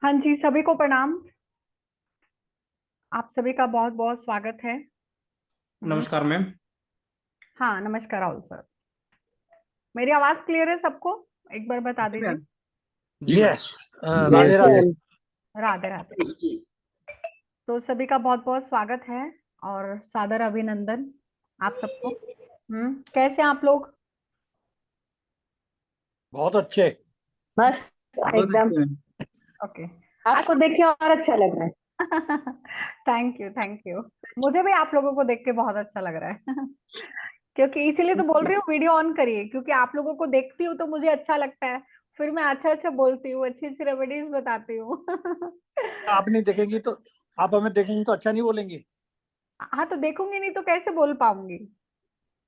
हाँ जी, सभी को प्रणाम। आप सभी का बहुत बहुत स्वागत है। नमस्कार मैम। हाँ, नमस्कार राहुल सर। मेरी आवाज क्लियर है सबको? एक बार बता जी दीजिए। मैम। जी मैम। यस राधे राधे। राधे राधे। तो सभी का बहुत बहुत स्वागत है और सादर अभिनंदन आप सबको। कैसे हैं आप लोग? बहुत अच्छे। बस बहुत एकदम अच्छे मैम। ओके। आपको देख के और अच्छा लग रहा है। Thank you, thank you. मुझे भी आप लोगों को देख के बहुत अच्छा लग रहा है। क्योंकि इसीलिए तो बोल रही हूँ वीडियो ऑन करिए, क्योंकि आप लोगों को देखती हूँ तो मुझे अच्छा लगता है। फिर मैं अच्छा अच्छा बोलती हूँ, अच्छी अच्छी रेमेडीज बताती हूँ। आप नहीं देखेंगी तो आप हमें देखेंगी तो अच्छा नहीं बोलेंगे। हाँ, तो देखूंगी नहीं तो कैसे बोल पाऊंगी?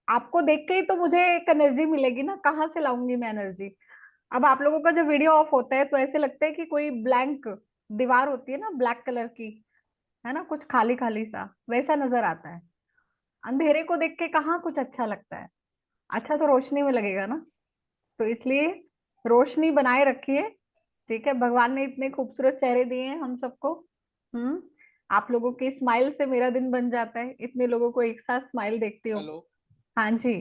आपको देख के ही तो मुझे एक एनर्जी मिलेगी ना, कहाँ से लाऊंगी मैं एनर्जी? अब आप लोगों का जब वीडियो ऑफ होता है तो ऐसे लगता है कि कोई ब्लैंक दीवार होती है ना, ब्लैक कलर की, है ना, कुछ खाली खाली सा वैसा नजर आता है। अंधेरे को देख के कहाँ कुछ अच्छा लगता है? अच्छा तो रोशनी में लगेगा ना। तो इसलिए रोशनी बनाए रखिए। ठीक है, भगवान ने इतने खूबसूरत चेहरे दिए हैं हम सबको। हम्म। आप लोगों की स्माइल से मेरा दिन बन जाता है, इतने लोगों को एक साथ स्माइल देखती हूँ। हेलो, हाँ जी।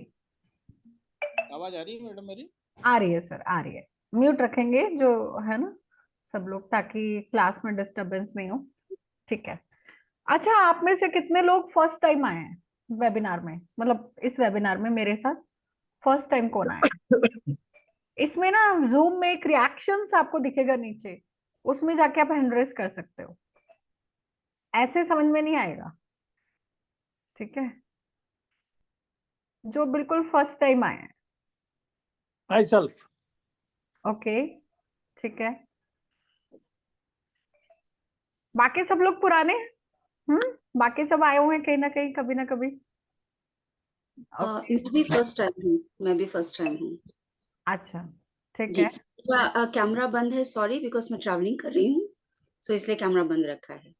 आवाज आ रही है मैडम मेरी? आ रही है सर, आ रही है। म्यूट रखेंगे जो है ना, सब लोग, ताकि क्लास में डिस्टरबेंस नहीं हो। ठीक है। अच्छा, आप में से कितने लोग फर्स्ट टाइम आए हैं वेबिनार में? मतलब इस वेबिनार में मेरे साथ फर्स्ट टाइम कौन आया है? इसमें ना जूम में एक रिएक्शंस आपको दिखेगा नीचे, उसमें जाके आप हैंड रेस कर सकते हो। ऐसे समझ में नहीं आएगा। ठीक है, जो बिल्कुल फर्स्ट टाइम आए हैं। My self. ओके, ठीक है। बाकी सब लोग पुराने? बाकी सब आए हुए हैं कहीं ना कहीं, कभी ना कभी। ओके। मैं भी फर्स्ट टाइम हूँ। मैं भी फर्स्ट टाइम हूँ। अच्छा, ठीक जी। है। कैमरा बंद है, सॉरी, बिकॉज मैं ट्रैवलिंग कर रही हूँ, सो इसलिए कैमरा बंद रखा है।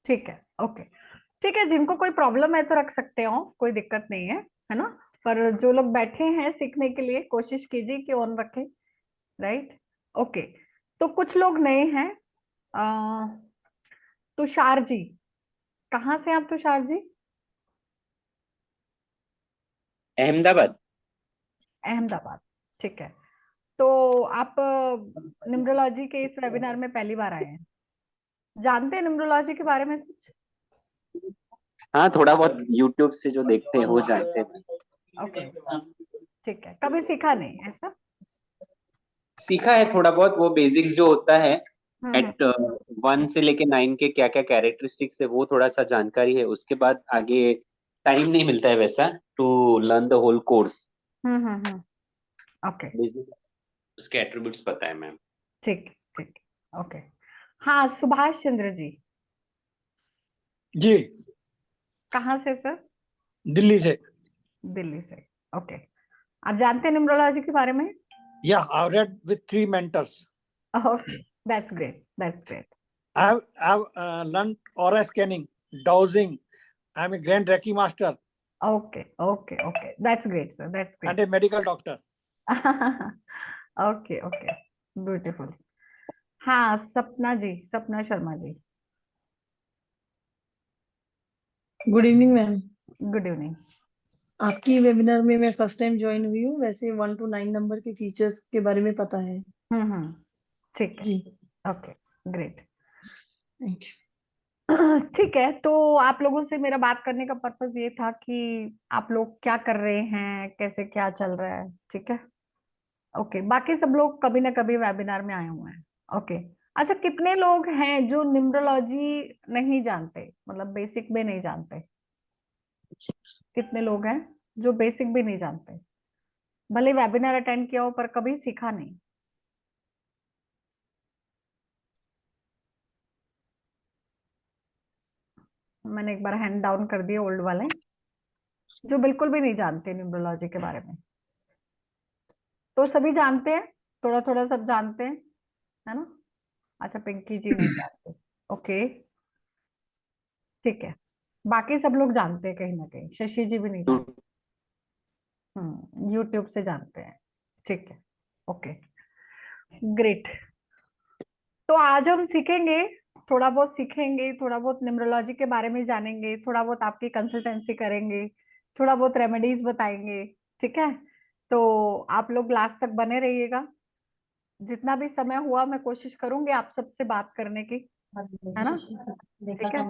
ठीक है, ओके। ठीक है, जिनको कोई प्रॉब्लम है तो रख सकते हो, कोई दिक्कत नहीं है ना। पर जो लोग बैठे हैं सीखने के लिए, कोशिश कीजिए कि ऑन रखें। राइट। ओके। तो कुछ लोग नए हैं। अ, तुषार जी, कहाँ से आप तुषार जी? अहमदाबाद। अहमदाबाद, ठीक है। तो आप न्यूमरोलॉजी के इस वेबिनार में पहली बार आए हैं? जानते हैं न्यूमरोलॉजी के बारे में कुछ? हाँ, थोड़ा बहुत यूट्यूब से जो देखते हैं वो जानते हैं। ओके, ठीक है। कभी सीखा नहीं ऐसा? सीखा है थोड़ा बहुत, वो बेसिक्स जो होता है हम्म। एट 1 से लेके 9 के क्या क्या कैरेक्टरिस्टिक्स है वो थोड़ा सा जानकारी है। उसके बाद आगे टाइम नहीं मिलता है वैसा to learn the whole course. Hmm. Okay, उसके एट्रीब्यूट्स पता है मैम। ठीक ठीक। ओके। हाँ, सुभाष चंद्र जी, जी, कहाँ से सर? दिल्ली से। दिल्ली से। ओके। आप जानते हैं न्यूमरोलॉजी के बारे में? या I read with 3 mentors. Okay, that's great, that's great. I have learned aura scanning, dowsing. I am a grand Reiki master okay okay okay, that's great sir, that's and great. a medical doctor. Okay okay, beautiful. हाँ, Sapna ji, Sapna Sharma ji, good evening ma'am. Good evening. आपकी webinar में मैं first time join हुई हूँ। वैसे 1 to 9 number के features के बारे में पता है। ठीक है। जी, ओके, ग्रेट। Thank you. ठीक है, तो आप लोगों से मेरा बात करने का पर्पस ये था कि आप लोग क्या कर रहे हैं, कैसे क्या चल रहा है। ठीक है, ओके। बाकी सब लोग कभी ना कभी वेबिनार में आए हुए हैं। ओके। अच्छा, कितने लोग हैं जो न्यूमरोलॉजी नहीं जानते, मतलब बेसिक भी नहीं जानते? कितने लोग हैं जो बेसिक भी नहीं जानते, भले वेबिनार अटेंड किया हो पर कभी सीखा नहीं? मैंने एक बार हैंड डाउन कर दिए ओल्ड वाले, जो बिल्कुल भी नहीं जानते न्यूमरोलॉजी के बारे में। तो सभी जानते हैं, थोड़ा थोड़ा सब जानते हैं, है ना? अच्छा, पिंकी जी नहीं जानते। ओके, ठीक है। बाकी सब लोग जानते हैं कहीं ना कहीं, शशि जी भी नहीं जानते। यूट्यूब से जानते हैं। ठीक है, ओके, ग्रेट। तो आज हम सीखेंगे, थोड़ा बहुत सीखेंगे, थोड़ा बहुत न्यूमरोलॉजी के बारे में जानेंगे, थोड़ा बहुत आपकी कंसल्टेंसी करेंगे, थोड़ा बहुत रेमेडीज बताएंगे। ठीक है, तो आप लोग लास्ट तक बने रहिएगा। जितना भी समय हुआ मैं कोशिश करूंगी आप सबसे बात करने की, है ना? ठीक है,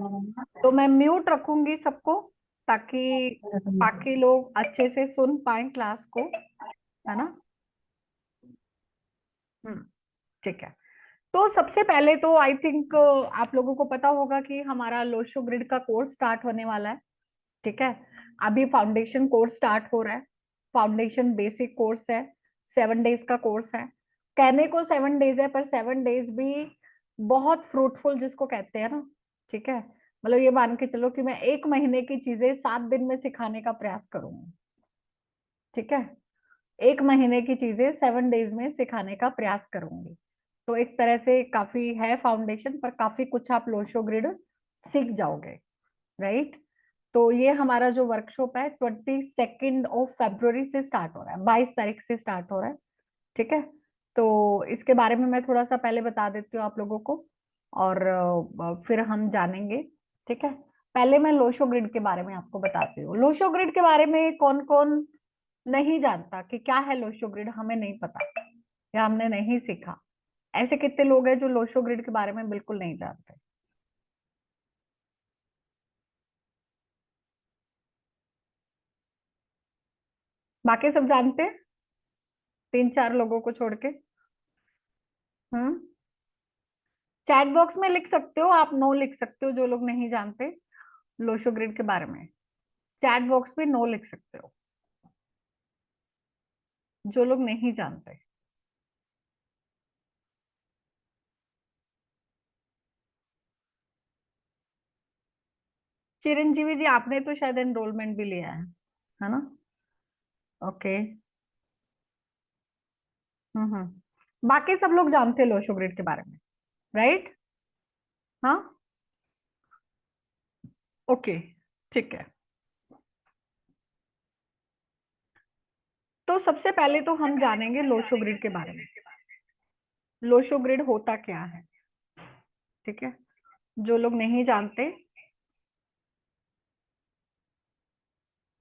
तो मैं म्यूट रखूंगी सबको, ताकि बाकी लोग अच्छे से सुन पाए क्लास को, है ना? ठीक है। तो सबसे पहले तो आई थिंक आप लोगों को पता होगा कि हमारा लोशो ग्रिड का कोर्स स्टार्ट होने वाला है। ठीक है, अभी फाउंडेशन कोर्स स्टार्ट हो रहा है। फाउंडेशन बेसिक कोर्स है, 7 डेज का कोर्स है। कहने को 7 डेज है, पर 7 डेज भी बहुत फ्रूटफुल जिसको कहते हैं ना। ठीक है, मतलब ये मान के चलो कि मैं 1 महीने की चीजें 7 दिन में सिखाने का प्रयास करूंगी। ठीक है, 1 महीने की चीजें 7 डेज में सिखाने का प्रयास करूंगी। तो एक तरह से काफी है फाउंडेशन, पर काफी कुछ आप लोशो ग्रिड सीख जाओगे, राइट? तो ये हमारा जो वर्कशॉप है 22 फरवरी से स्टार्ट हो रहा है, 22 तारीख से स्टार्ट हो रहा है। ठीक है, तो इसके बारे में मैं थोड़ा सा पहले बता देती हूँ आप लोगों को, और फिर हम जानेंगे। ठीक है, पहले मैं लोशो ग्रिड के बारे में आपको बताती हूँ। लोशो ग्रिड के बारे में कौन कौन नहीं जानता कि क्या है लोशो ग्रिड, हमें नहीं पता या हमने नहीं सीखा? ऐसे कितने लोग हैं जो लोशो ग्रिड के बारे में बिल्कुल नहीं जानते? बाकी सब जानते हैं, 3-4 लोगों को छोड़ के। चैट बॉक्स में लिख सकते हो आप, नो लिख सकते हो जो लोग नहीं जानते लोशो ग्रिड के बारे में। चैट बॉक्स में नो लिख सकते हो जो लोग नहीं जानते। चिरंजीवी जी, आपने तो शायद एनरोलमेंट भी लिया है ना? ओके। बाकी सब लोग जानते हैं लोशो ग्रिड के बारे में, राइट? हाँ, ओके, ठीक है। तो सबसे पहले तो हम जानेंगे लोशो ग्रिड के बारे में। लोशो ग्रिड होता क्या है? ठीक है, जो लोग नहीं जानते,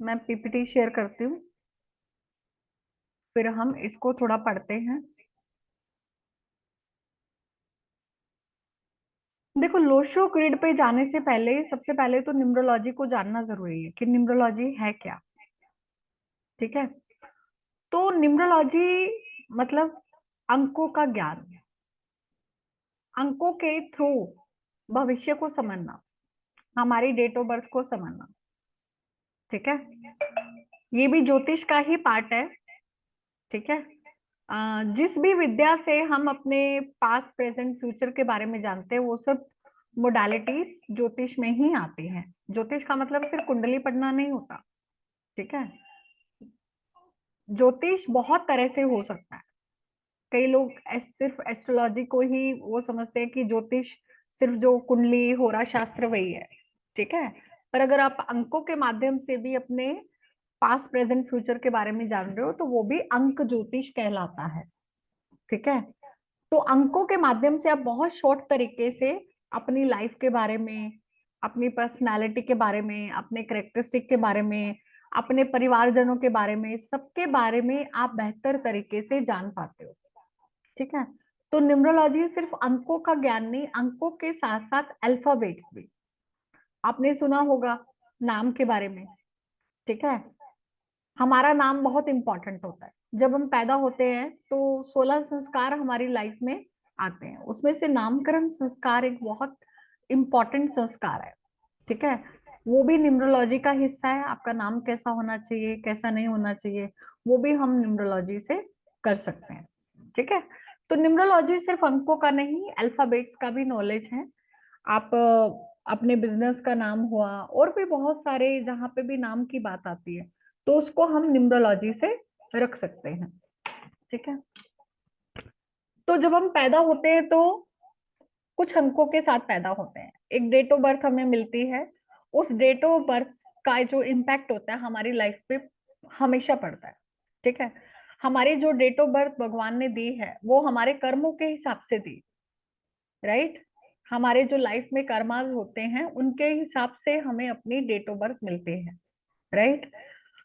मैं पीपीटी शेयर करती हूँ, फिर हम इसको थोड़ा पढ़ते हैं। देखो, लोशो ग्रिड पे जाने से पहले सबसे पहले तो न्यूमरोलॉजी को जानना जरूरी है कि न्यूमरोलॉजी है क्या। ठीक है, तो न्यूमरोलॉजी मतलब अंकों का ज्ञान, अंकों के थ्रू भविष्य को समझना, हमारी डेट ऑफ बर्थ को समझना। ठीक है, ये भी ज्योतिष का ही पार्ट है। ठीक है, जिस भी विद्या से हम अपने पास्ट प्रेजेंट फ्यूचर के बारे में जानते हैं वो सब मोडालिटीज ज्योतिष में ही आती हैं। ज्योतिष का मतलब सिर्फ कुंडली पढ़ना नहीं होता। ठीक है, ज्योतिष बहुत तरह से हो सकता है। कई लोग सिर्फ एस्ट्रोलॉजी को ही वो समझते हैं कि ज्योतिष सिर्फ जो कुंडली होरा शास्त्र वही है। ठीक है, पर अगर आप अंकों के माध्यम से भी अपने पास्ट प्रेजेंट फ्यूचर के बारे में जान रहे हो तो वो भी अंक ज्योतिष कहलाता है। ठीक है, तो अंकों के माध्यम से आप बहुत शॉर्ट तरीके से अपनी लाइफ के बारे में, अपनी पर्सनालिटी के बारे में, अपने करेक्टरिस्टिक के बारे में, अपने परिवारजनों के बारे में, सबके बारे में आप बेहतर तरीके से जान पाते हो। ठीक है, तो न्यूमरोलॉजी सिर्फ अंकों का ज्ञान नहीं, अंकों के साथ साथ अल्फाबेट्स भी। आपने सुना होगा नाम के बारे में। ठीक है, हमारा नाम बहुत इंपॉर्टेंट होता है। जब हम पैदा होते हैं तो 16 संस्कार हमारी लाइफ में आते हैं, उसमें से नामकरण संस्कार एक बहुत इंपॉर्टेंट संस्कार है। ठीक है, वो भी न्यूमरोलॉजी का हिस्सा है। आपका नाम कैसा होना चाहिए, कैसा नहीं होना चाहिए, वो भी हम न्यूमरोलॉजी से कर सकते हैं। ठीक है, तो न्यूमरोलॉजी सिर्फ अंकों का नहीं, अल्फाबेट्स का भी नॉलेज है। आप अपने बिजनेस का नाम हुआ, और भी बहुत सारे जहां पे भी नाम की बात आती है तो उसको हम न्यूमरोलॉजी से रख सकते हैं। ठीक है, तो जब हम पैदा होते हैं तो कुछ अंकों के साथ पैदा होते हैं, एक डेट ऑफ बर्थ हमें मिलती है। उस डेट ऑफ बर्थ का जो इम्पैक्ट होता है हमारी लाइफ पे हमेशा पड़ता है। ठीक है, हमारी जो डेट ऑफ बर्थ भगवान ने दी है वो हमारे कर्मों के हिसाब से दी। राइट। हमारे जो लाइफ में कर्मास होते हैं उनके हिसाब से हमें अपनी डेट ऑफ बर्थ मिलती है, राइट।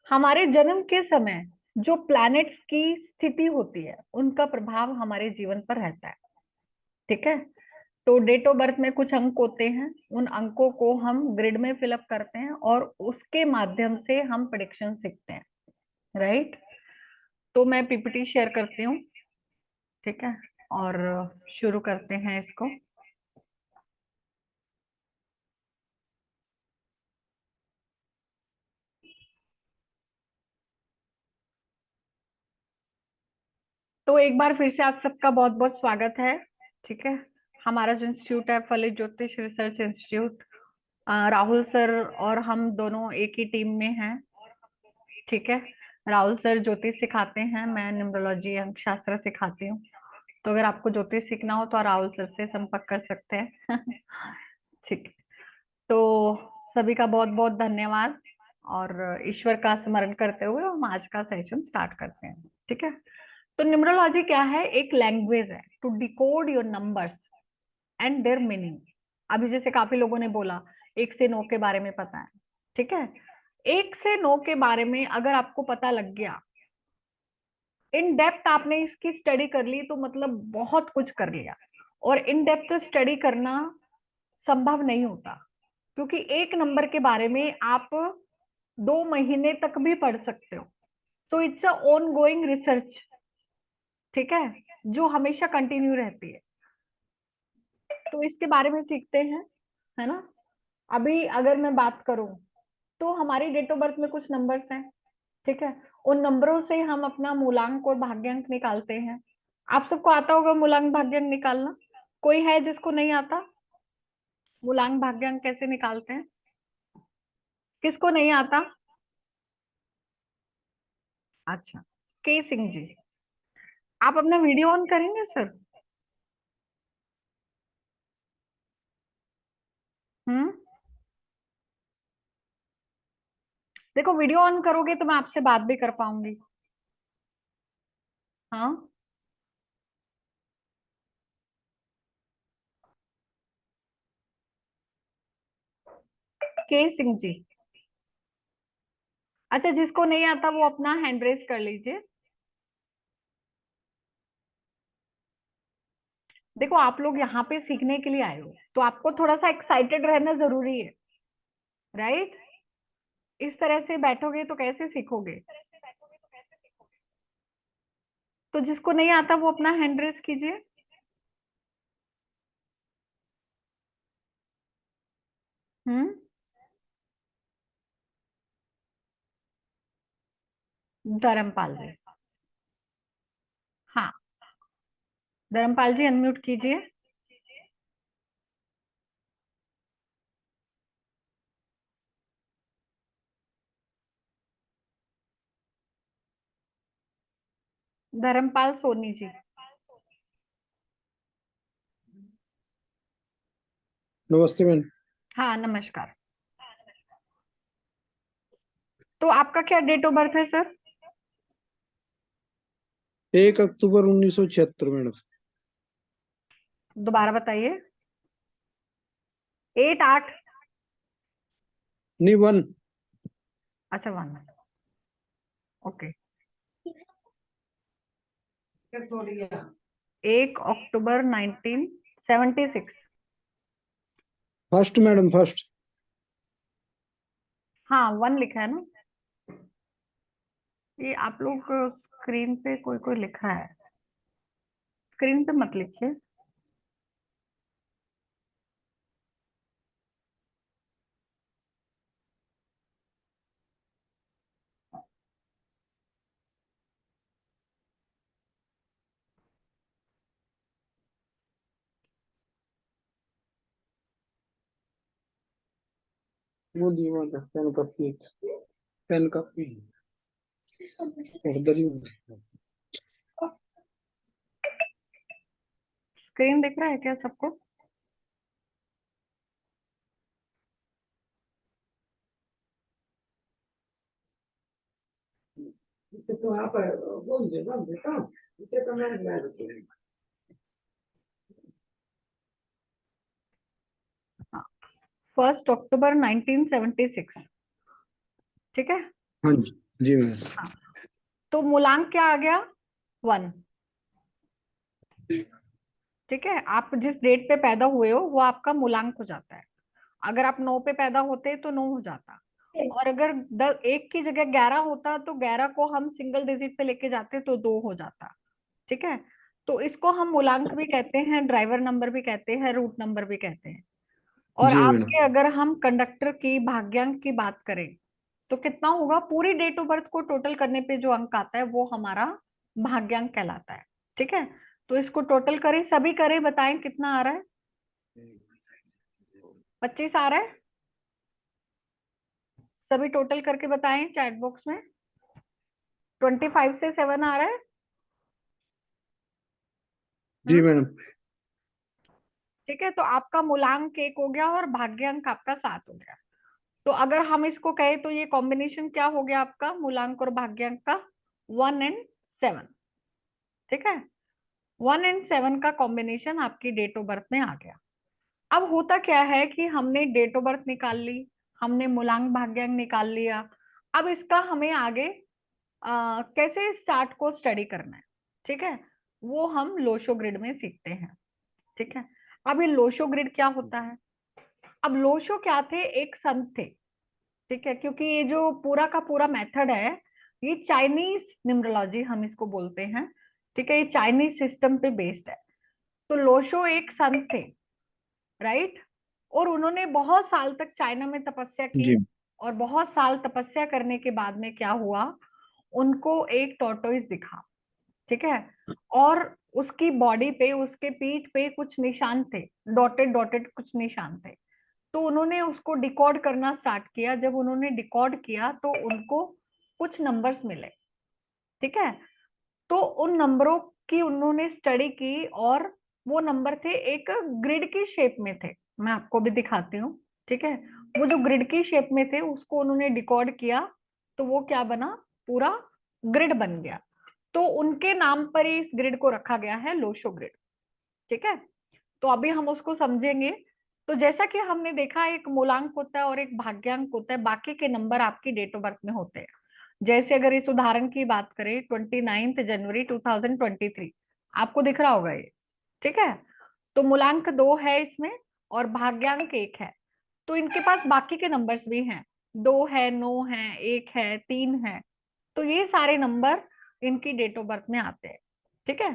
हमारे जन्म के समय जो प्लैनेट्स की स्थिति होती है उनका प्रभाव हमारे जीवन पर रहता है, ठीक है। तो डेट ऑफ बर्थ में कुछ अंक होते हैं, उन अंकों को हम ग्रिड में फिलअप करते हैं और उसके माध्यम से हम प्रेडिक्शन सीखते हैं, राइट। तो मैं पीपीटी शेयर करती हूँ, ठीक है, और शुरू करते हैं इसको। तो एक बार फिर से आप सबका बहुत बहुत स्वागत है, ठीक है। हमारा जो इंस्टीट्यूट है फलित ज्योतिष रिसर्च इंस्टीट्यूट, राहुल सर और हम दोनों एक ही टीम में हैं, ठीक है। राहुल सर ज्योतिष सिखाते हैं, मैं न्यूमरोलॉजी अंक शास्त्र सिखाती हूँ। तो अगर आपको ज्योतिष सीखना हो तो आप राहुल सर से संपर्क कर सकते हैं ठीक है। तो सभी का बहुत बहुत धन्यवाद और ईश्वर का स्मरण करते हुए हम आज का सेशन स्टार्ट करते हैं, ठीक है। तो न्यूमरोलॉजी क्या है? एक लैंग्वेज है to decode your numbers and their meaning. अभी जैसे काफी लोगों ने बोला 1 से 9 के बारे में पता है, ठीक है। 1 से 9 के बारे में अगर आपको पता लग गया, इन डेप्थ आपने इसकी स्टडी कर ली, तो मतलब बहुत कुछ कर लिया। और इन डेप्थ स्टडी करना संभव नहीं होता, क्योंकि एक नंबर के बारे में आप 2 महीने तक भी पढ़ सकते हो। तो it's a on going research, ठीक है, जो हमेशा कंटिन्यू रहती है। तो इसके बारे में सीखते हैं, है ना। अभी अगर मैं बात करूं तो हमारी डेट ऑफ बर्थ में कुछ नंबर्स हैं, ठीक है। उन नंबरों से हम अपना मूलांक और भाग्यांक निकालते हैं। आप सबको आता होगा मूलांक भाग्यांक निकालना? कोई है जिसको नहीं आता? मूलांक भाग्यांक कैसे निकालते हैं? किसको नहीं आता? अच्छा, के सिंह जी, आप अपना वीडियो ऑन करेंगे सर? हम्म। देखो वीडियो ऑन करोगे तो मैं आपसे बात भी कर पाऊंगी। हाँ, के सिंह जी। अच्छा, जिसको नहीं आता वो अपना हैंड रेज कर लीजिए। देखो आप लोग यहाँ पे सीखने के लिए आए हो, तो आपको थोड़ा सा एक्साइटेड रहना जरूरी है, राइट। इस तरह से बैठोगे तो कैसे सीखोगे? तो जिसको नहीं आता वो अपना हैंड रेज कीजिए। हम्म। धर्मपाल जी, हाँ, धर्मपाल जी अनम्यूट कीजिए। धर्मपाल सोनी जी। नमस्ते मैम। हाँ नमस्कार। तो आपका क्या डेट ऑफ बर्थ है सर? 1 अक्टूबर 1976 मैडम। दोबारा बताइए। 8 8? नहीं 1। अच्छा 1, ओके। 1 अक्टूबर 1976। First madam, first. हाँ 1 लिखा है ना? ये आप लोग स्क्रीन पे कोई कोई लिखा है, स्क्रीन पे मत लिखिए। वो दीवा था पेन कॉपी, पेन कॉपी उधर ही। स्क्रीन दिख रहा है क्या सबको? तो आप बोल दे, बोल देता हूँ। इसे तो मैं 1 अक्टूबर 1976, ठीक है। हाँ जी मैडम। हाँ, तो मूलांक क्या आ गया? 1, ठीक है। आप जिस डेट पे पैदा हुए हो वो आपका मूलांक हो जाता है। अगर आप 9 पे पैदा होते तो 9 हो जाता, और अगर 1 की जगह 11 होता तो 11 को हम सिंगल डिजिट पे लेके जाते तो 2 हो जाता, ठीक है। तो इसको हम मूलांक भी कहते हैं, ड्राइवर नंबर भी कहते हैं, रूट नंबर भी कहते हैं। और जी मैडम। आपके अगर हम कंडक्टर की भाग्यांक की बात करें तो कितना होगा? पूरी डेट ऑफ बर्थ को टोटल करने पे जो अंक आता है वो हमारा भाग्यांक कहलाता है, ठीक है। तो इसको टोटल करें, सभी करें, बताएं कितना आ रहा है? 25 आ रहा है? सभी टोटल करके बताएं चैट बॉक्स में। 25 से 7 आ रहा है? जी मैडम। ठीक है, तो आपका मूलांक 1 हो गया और भाग्यांक आपका 7 हो गया। तो अगर हम इसको कहें तो ये कॉम्बिनेशन क्या हो गया आपका मूलांक और भाग्यांक का? 1 and 7, ठीक है। 1 and 7 का कॉम्बिनेशन आपकी डेट ऑफ बर्थ में आ गया। अब होता क्या है कि हमने डेट ऑफ बर्थ निकाल ली, हमने मूलांक भाग्यांक निकाल लिया। अब इसका हमें आगे कैसे स्टार्ट को स्टडी करना है, ठीक है, वो हम लोशो ग्रिड में सीखते हैं, ठीक है। अब ये लोशो ग्रिड क्या होता है? अब लोशो क्या थे? एक संत थे, ठीक है, क्योंकि ये जो पूरा का पूरा मेथड है ये चाइनीज न्यूमरोलॉजी हम इसको बोलते हैं, ठीक है, ये चाइनीज सिस्टम पे बेस्ड है। तो लोशो एक संत थे, राइट, और उन्होंने बहुत साल तक चाइना में तपस्या की, जी। और बहुत साल तपस्या करने के बाद में क्या हुआ, उनको एक टॉर्टोइस दिखा, ठीक है, और उसकी बॉडी पे, उसके पीठ पे कुछ निशान थे, डॉटेड डॉटेड कुछ निशान थे। तो उन्होंने उसको डिकोड करना स्टार्ट किया। जब उन्होंने डिकोड किया तो उनको कुछ नंबर्स मिले, ठीक है। तो उन नंबरों की उन्होंने स्टडी की, और वो नंबर थे एक ग्रिड की शेप में थे। मैं आपको भी दिखाती हूँ, ठीक है। वो जो ग्रिड की शेप में थे उसको उन्होंने डिकोड किया, तो वो क्या बना? पूरा ग्रिड बन गया। तो उनके नाम पर ही इस ग्रिड को रखा गया है लोशो ग्रिड, ठीक है। तो अभी हम उसको समझेंगे। तो जैसा कि हमने देखा, एक मूलांक होता है और एक भाग्यांक होता है, बाकी के नंबर आपकी डेट ऑफ बर्थ में होते हैं। जैसे अगर इस उदाहरण की बात करें, 29 जनवरी 2023 आपको दिख रहा होगा ये, ठीक है। तो मूलांक 2 है इसमें और भाग्यांक 1 है। तो इनके पास बाकी के नंबर्स भी हैं, 2 है, 9 है, 1 है, 3 है। तो ये सारे नंबर इनकी डेट ऑफ बर्थ में आते हैं, ठीक है।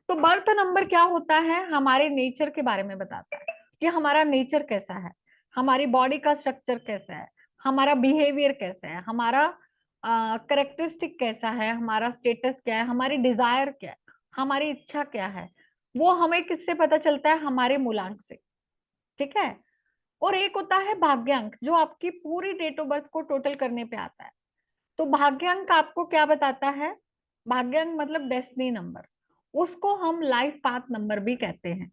तो बर्थ नंबर क्या होता है? हमारे नेचर के बारे में बताता है कि हमारा नेचर कैसा है, हमारी बॉडी का स्ट्रक्चर कैसा है, हमारा बिहेवियर कैसा है, हमारा करेक्टरिस्टिक कैसा है, हमारा स्टेटस क्या है, हमारी डिजायर क्या है, हमारी इच्छा क्या है। वो हमें किससे पता चलता है? हमारे मूलांक से, ठीक है। और एक होता है भाग्यांक, जो आपकी पूरी डेट ऑफ बर्थ को टोटल करने पे आता है। तो भाग्यांक आपको क्या बताता है? भाग्यांक मतलब डेस्टिनी नंबर, उसको हम लाइफ पाथ नंबर भी कहते हैं,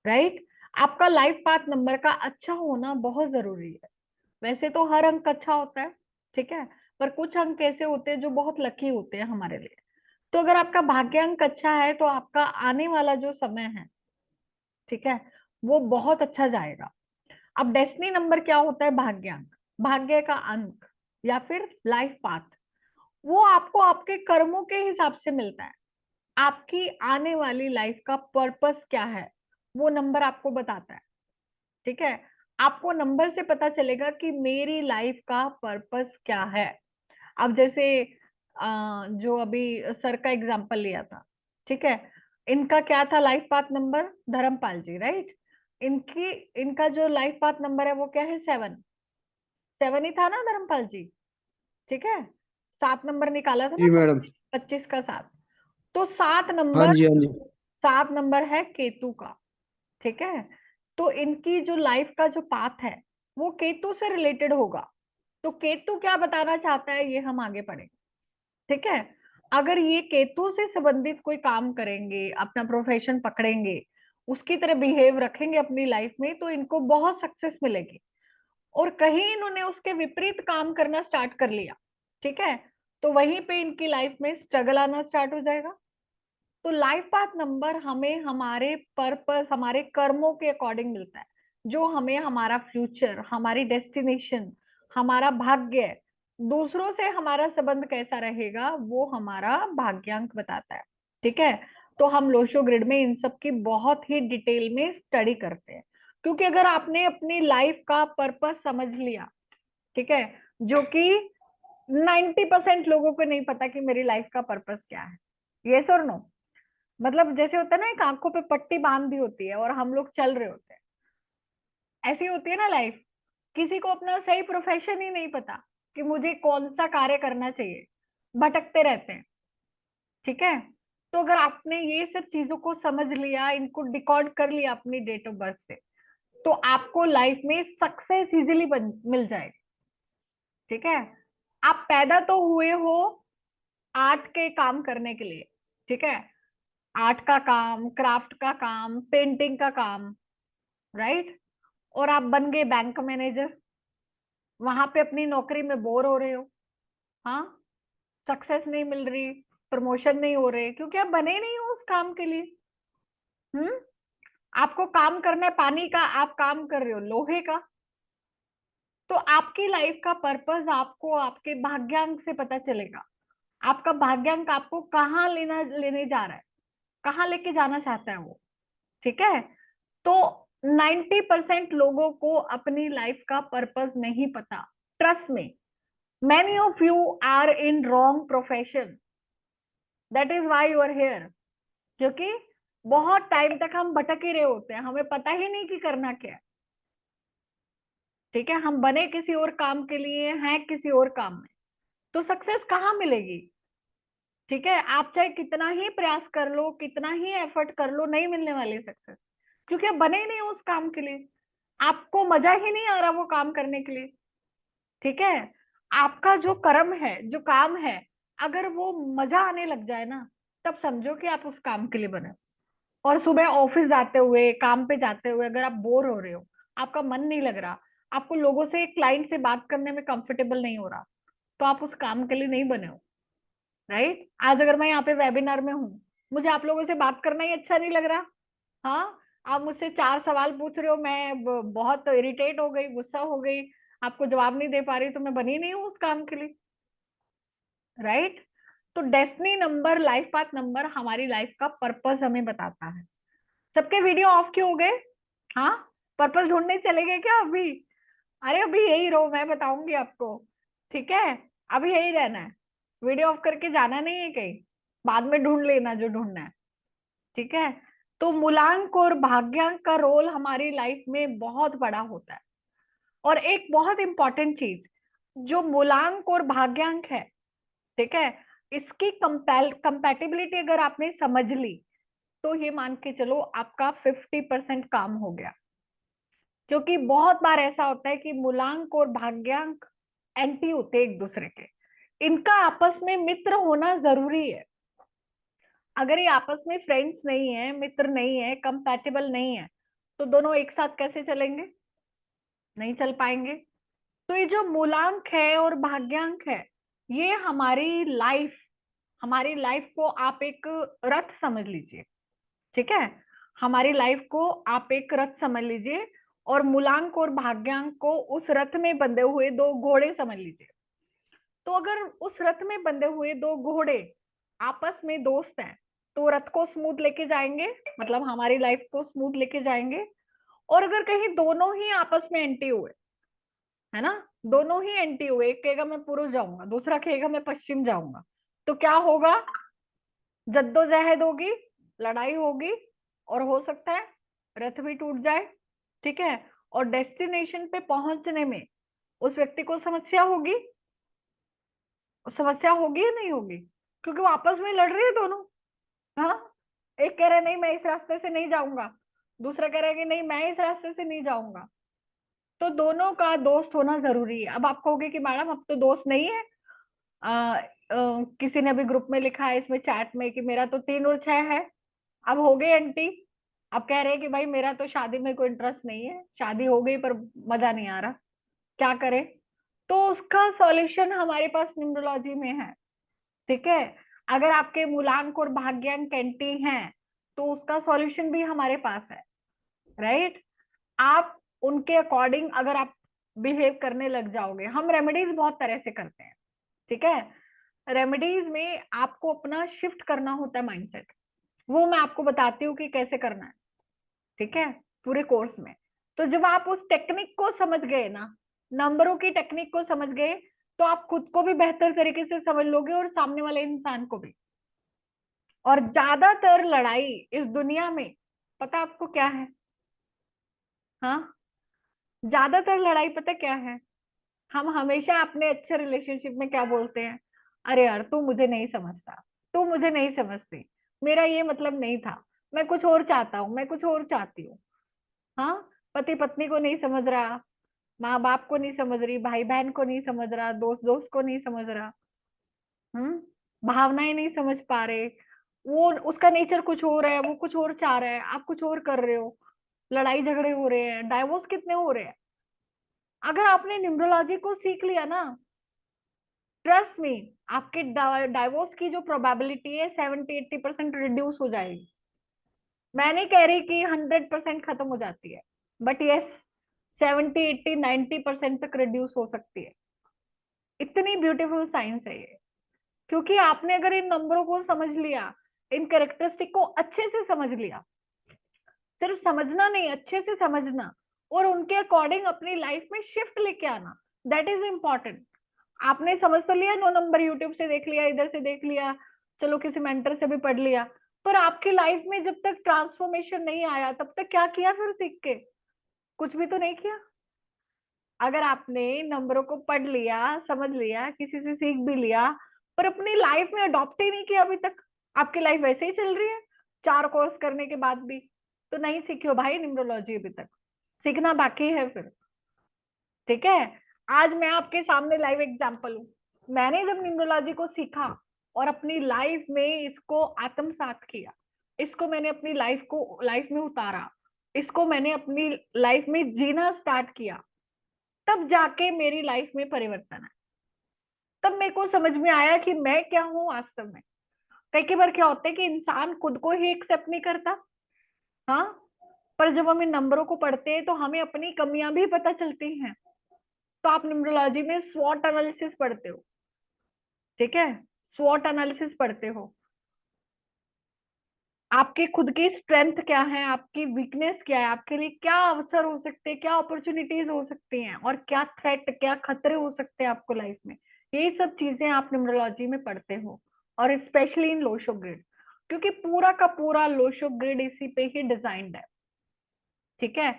राइट। आपका लाइफ पाथ नंबर का अच्छा होना बहुत जरूरी है। वैसे तो हर अंक अच्छा होता है, ठीक है, पर कुछ अंक ऐसे होते हैं जो बहुत लकी होते हैं हमारे लिए। तो अगर आपका भाग्यांक अच्छा है तो आपका आने वाला जो समय है, ठीक है, वो बहुत अच्छा जाएगा। अब डेस्टिनी नंबर क्या होता है? भाग्यांक, भाग्य का अंक या फिर लाइफ पाथ, वो आपको आपके कर्मों के हिसाब से मिलता है। आपकी आने वाली लाइफ का पर्पस क्या है वो नंबर आपको बताता है, ठीक है। आपको नंबर से पता चलेगा कि मेरी लाइफ का पर्पस क्या है। अब जैसे जो अभी सर का एग्जांपल लिया था, ठीक है, इनका क्या था लाइफ पाथ नंबर? धर्मपाल जी, राइट। इनका जो लाइफ पाथ नंबर है वो क्या है? 7, 7 ही था ना धर्मपाल जी, ठीक है। 7 नंबर निकाला था जी ना, मैडम। 25 का 7। तो 7 हाँ नंबर, जी हाँ जी। 7 नंबर है केतु का, ठीक है। तो इनकी जो लाइफ का जो पाथ है वो केतु से रिलेटेड होगा। तो केतु क्या बताना चाहता है ये हम आगे पढ़ेंगे, ठीक है। अगर ये केतु से संबंधित कोई काम करेंगे, अपना प्रोफेशन पकड़ेंगे, उसकी तरह बिहेव रखेंगे अपनी लाइफ में, तो इनको बहुत सक्सेस मिलेगी। और कहीं इन्होंने उसके विपरीत काम करना स्टार्ट कर लिया, ठीक है, तो वहीं पे इनकी लाइफ में स्ट्रगल आना स्टार्ट हो जाएगा। तो लाइफ पाथ नंबर हमें हमारे पर्पस, हमारे कर्मों के अकॉर्डिंग मिलता है। जो हमें हमारा फ्यूचर, हमारी डेस्टिनेशन, हमारा भाग्य, दूसरों से हमारा संबंध कैसा रहेगा, वो हमारा भाग्यांक बताता है। ठीक है, तो हम लोशो ग्रिड में इन सब की बहुत ही डिटेल में स्टडी करते हैं, क्योंकि अगर आपने अपनी लाइफ का पर्पस समझ लिया, ठीक है, जो कि 90% लोगों को नहीं पता कि मेरी लाइफ का पर्पस क्या है, यस और नो। मतलब जैसे होता है ना, एक आंखों पे पट्टी बांध दी होती है और हम लोग चल रहे होते हैं, ऐसी होती है ना लाइफ। किसी को अपना सही प्रोफेशन ही नहीं पता कि मुझे कौन सा कार्य करना चाहिए, भटकते रहते हैं। ठीक है, तो अगर आपने ये सब चीजों को समझ लिया, इनको डिकोड कर लिया अपनी डेट ऑफ बर्थ से, तो आपको लाइफ में सक्सेस इजीली मिल जाएगी। ठीक है, आप पैदा तो हुए हो आर्ट के काम करने के लिए, ठीक है, आर्ट का काम, क्राफ्ट का काम, पेंटिंग का काम, राइट, और आप बन गए बैंक मैनेजर, वहां पे अपनी नौकरी में बोर हो रहे हो, हाँ, सक्सेस नहीं मिल रही, प्रमोशन नहीं हो रहे, क्योंकि आप बने नहीं हो उस काम के लिए। आपको काम करना है पानी का, आप काम कर रहे हो लोहे का। तो आपकी लाइफ का पर्पस आपको आपके भाग्यांक से पता चलेगा। आपका भाग्यांक आपको कहाँ लेने जा रहा है, कहाँ लेके जाना चाहता है वो। ठीक है, तो 90% लोगों को अपनी लाइफ का पर्पस नहीं पता। ट्रस्ट में, many of you are in wrong profession, that is why you are here। क्योंकि बहुत टाइम तक हम भटक ही रहे होते हैं, हमें पता ही नहीं कि करना क्या है। ठीक है, हम बने किसी और काम के लिए, हैं किसी और काम में, तो सक्सेस कहाँ मिलेगी। ठीक है, आप चाहे कितना ही प्रयास कर लो, कितना ही एफर्ट कर लो, नहीं मिलने वाली सक्सेस, क्योंकि आप बने ही नहीं उस काम के लिए, आपको मजा ही नहीं आ रहा वो काम करने के लिए। ठीक है, आपका जो कर्म है, जो काम है, अगर वो मजा आने लग जाए ना, तब समझो कि आप उस काम के लिए बने। और सुबह ऑफिस जाते हुए, काम पे जाते हुए अगर आप बोर हो रहे हो, आपका मन नहीं लग रहा, आपको लोगों से, क्लाइंट से बात करने में कंफर्टेबल नहीं हो रहा, तो आप उस काम के लिए नहीं बने हो, राइट। आज अगर मैं यहाँ पे वेबिनार में हूँ, मुझे आप लोगों से बात करना ही अच्छा नहीं लग रहा, हाँ, आप मुझसे 4 सवाल पूछ रहे हो, मैं बहुत इरिटेट हो गई, गुस्सा हो गई, आपको जवाब नहीं दे पा रही, तो मैं बनी नहीं हूँ उस काम के लिए, राइट। तो destiny number, life path number हमारी लाइफ का पर्पस हमें बताता है। सबके वीडियो ऑफ क्यों हो गए? हाँ, पर्पस ढूंढने चले गए क्या अभी? अरे अभी यही रहो, मैं बताऊंगी आपको। ठीक है, अभी यही रहना है, वीडियो ऑफ करके जाना नहीं है कहीं, बाद में ढूंढ लेना जो ढूंढना है। ठीक है, तो मूलांक और भाग्यांक का रोल हमारी लाइफ में बहुत बड़ा होता है। और एक बहुत इंपॉर्टेंट चीज, जो मूलांक और भाग्यांक है, ठीक है, इसकी कंपैटिबिलिटी अगर आपने समझ ली, तो ये मान के चलो आपका 50% काम हो गया। क्योंकि बहुत बार ऐसा होता है कि मूलांक और भाग्यांक एंटी होते एक दूसरे के, इनका आपस में मित्र होना जरूरी है। अगर ये आपस में फ्रेंड्स नहीं है, मित्र नहीं है, कंपैटिबल नहीं है, तो दोनों एक साथ कैसे चलेंगे? नहीं चल पाएंगे। तो ये जो मूलांक है और भाग्यांक है, ये हमारी लाइफ को आप एक रथ समझ लीजिए। ठीक है, हमारी लाइफ को आप एक रथ समझ लीजिए, और मूलांक और भाग्यांक को उस रथ में बंधे हुए 2 घोड़े समझ लीजिए। तो अगर उस रथ में बंधे हुए 2 घोड़े आपस में दोस्त हैं, तो रथ को स्मूथ लेके जाएंगे, मतलब हमारी लाइफ को स्मूथ लेके जाएंगे। और अगर कहीं दोनों ही आपस में एंटी हुए, है ना, दोनों ही एंटी हुए, एक कहेगा मैं पूर्व जाऊंगा, दूसरा कहेगा मैं पश्चिम जाऊंगा, तो क्या होगा? जद्दोजहद होगी, लड़ाई होगी, और हो सकता है रथ भी टूट जाए। ठीक है, और डेस्टिनेशन पे पहुंचने में उस व्यक्ति को समस्या होगी, समस्या होगी या नहीं होगी? क्योंकि वो आपस में लड़ रहे हैं दोनों। हाँ, एक कह रहा है नहीं मैं इस रास्ते से नहीं जाऊंगा, दूसरा कह रहा है कि नहीं मैं इस रास्ते से नहीं जाऊंगा। तो दोनों का दोस्त होना जरूरी है। अब आप कहोगे कि मैडम अब तो दोस्त नहीं है, किसी ने अभी ग्रुप में लिखा है इसमें चैट में कि मेरा तो 3 और 6 है। अब हो गए आंटी, अब कह रहे हैं कि भाई मेरा तो शादी में कोई इंटरेस्ट नहीं है, शादी हो गई पर मजा नहीं आ रहा, क्या करें? तो उसका सॉल्यूशन हमारे पास न्यूमरोलॉजी में है। ठीक है, अगर आपके मूलांक और भाग्यांक एंटी हैं, तो उसका सॉल्यूशन भी हमारे पास है, राइट। आप उनके अकॉर्डिंग अगर आप बिहेव करने लग जाओगे, हम रेमेडीज बहुत तरह से करते हैं, ठीक है। रेमेडीज में आपको अपना शिफ्ट करना होता है माइंडसेट, वो मैं आपको बताती हूँ कि कैसे करना है, ठीक है, पूरे कोर्स में। तो जब आप उस टेक्निक को समझ गए ना, नंबरों की टेक्निक को समझ गए, तो आप खुद को भी बेहतर तरीके से समझ लोगे और सामने वाले इंसान को भी। और ज्यादातर लड़ाई इस दुनिया में पता आपको क्या है? हाँ, ज्यादातर लड़ाई पता क्या है? हम हमेशा अपने अच्छे रिलेशनशिप में क्या बोलते हैं? अरे यार तू मुझे नहीं समझता, तू मुझे नहीं समझती, मेरा ये मतलब नहीं था, मैं कुछ और चाहता हूँ, मैं कुछ और चाहती हूँ। हाँ, पति पत्नी को नहीं समझ रहा, माँ बाप को नहीं समझ रही, भाई बहन को नहीं समझ रहा, दोस्त दोस्त को नहीं समझ रहा, भावनाएं नहीं समझ पा रहे, वो उसका नेचर कुछ और है, वो कुछ और चाह रहा है, आप कुछ और कर रहे हो, लड़ाई झगड़े हो रहे हैं, डाइवोर्स कितने हो रहे हैं। अगर आपने न्यूमरोलॉजी को सीख लिया ना, ट्रस्ट मी, आपके डाइवोर्स की जो प्रोबेबिलिटी है 70-80% रिड्यूस हो जाएगी। मैं नहीं कह रही कि 100% खत्म हो जाती है, बट यस 70-80-90% तक रिड्यूस हो सकती है। इतनी ब्यूटीफुल साइंस है ये, क्योंकि आपने अगर इन नंबरों को समझ लिया, इन कैरेक्टरिस्टिक को अच्छे से समझ लिया, सिर्फ समझना नहीं, अच्छे से समझना और उनके अकॉर्डिंग अपनी लाइफ में शिफ्ट लेके आना, दैट इज इम्पोर्टेंट। आपने समझ तो लिया, 9 नंबर यूट्यूब से देख लिया, इधर से देख लिया, चलो किसी मेंटर से भी पढ़ लिया, पर आपकी लाइफ में जब तक ट्रांसफॉर्मेशन नहीं आया तब तक क्या किया फिर सीख के? कुछ भी तो नहीं किया। अगर आपने नंबरों को पढ़ लिया, समझ लिया, किसी से सीख भी लिया, पर अपनी लाइफ में अडॉप्ट ही नहीं किया अभी तक, आपकी लाइफ वैसे ही चल रही है 4 कोर्स करने के बाद भी, तो नहीं सीखी हो भाई न्यूमरोलॉजी अभी तक, सीखना बाकी है फिर, ठीक है। आज मैं आपके सामने लाइव एग्जांपल हूँ, मैंने जब न्यूमरोलॉजी को सीखा और अपनी लाइफ में इसको आत्मसात किया, इसको मैंने अपनी लाइफ में उतारा, इसको मैंने अपनी लाइफ में जीना स्टार्ट किया, तब जाके मेरी लाइफ में परिवर्तन है। तब मेरे को समझ में आया कि मैं क्या हूँ वास्तव में। कई बार क्या होता है कि इंसान खुद को ही एक्सेप्ट नहीं करता, हाँ, पर जब हम इन नंबरों को पढ़ते हैं तो हमें अपनी कमियां भी पता चलती हैं। तो आप न्यूमरोलॉजी में स्वॉट एनालिसिस पढ़ते हो, ठीक है, स्वॉट एनालिसिस पढ़ते हो, आपके खुद की स्ट्रेंथ क्या है, आपकी वीकनेस क्या है, आपके लिए क्या अवसर हो सकते हैं, क्या अपॉर्चुनिटीज हो सकती हैं, और क्या थ्रेट, क्या खतरे हो सकते हैं आपको लाइफ में, ये सब चीजें आप न्यूमरोलॉजी में पढ़ते हो। और स्पेशली इन लोशो ग्रिड, क्योंकि पूरा का पूरा लोशो ग्रिड इसी पे ही डिजाइंड है, ठीक है।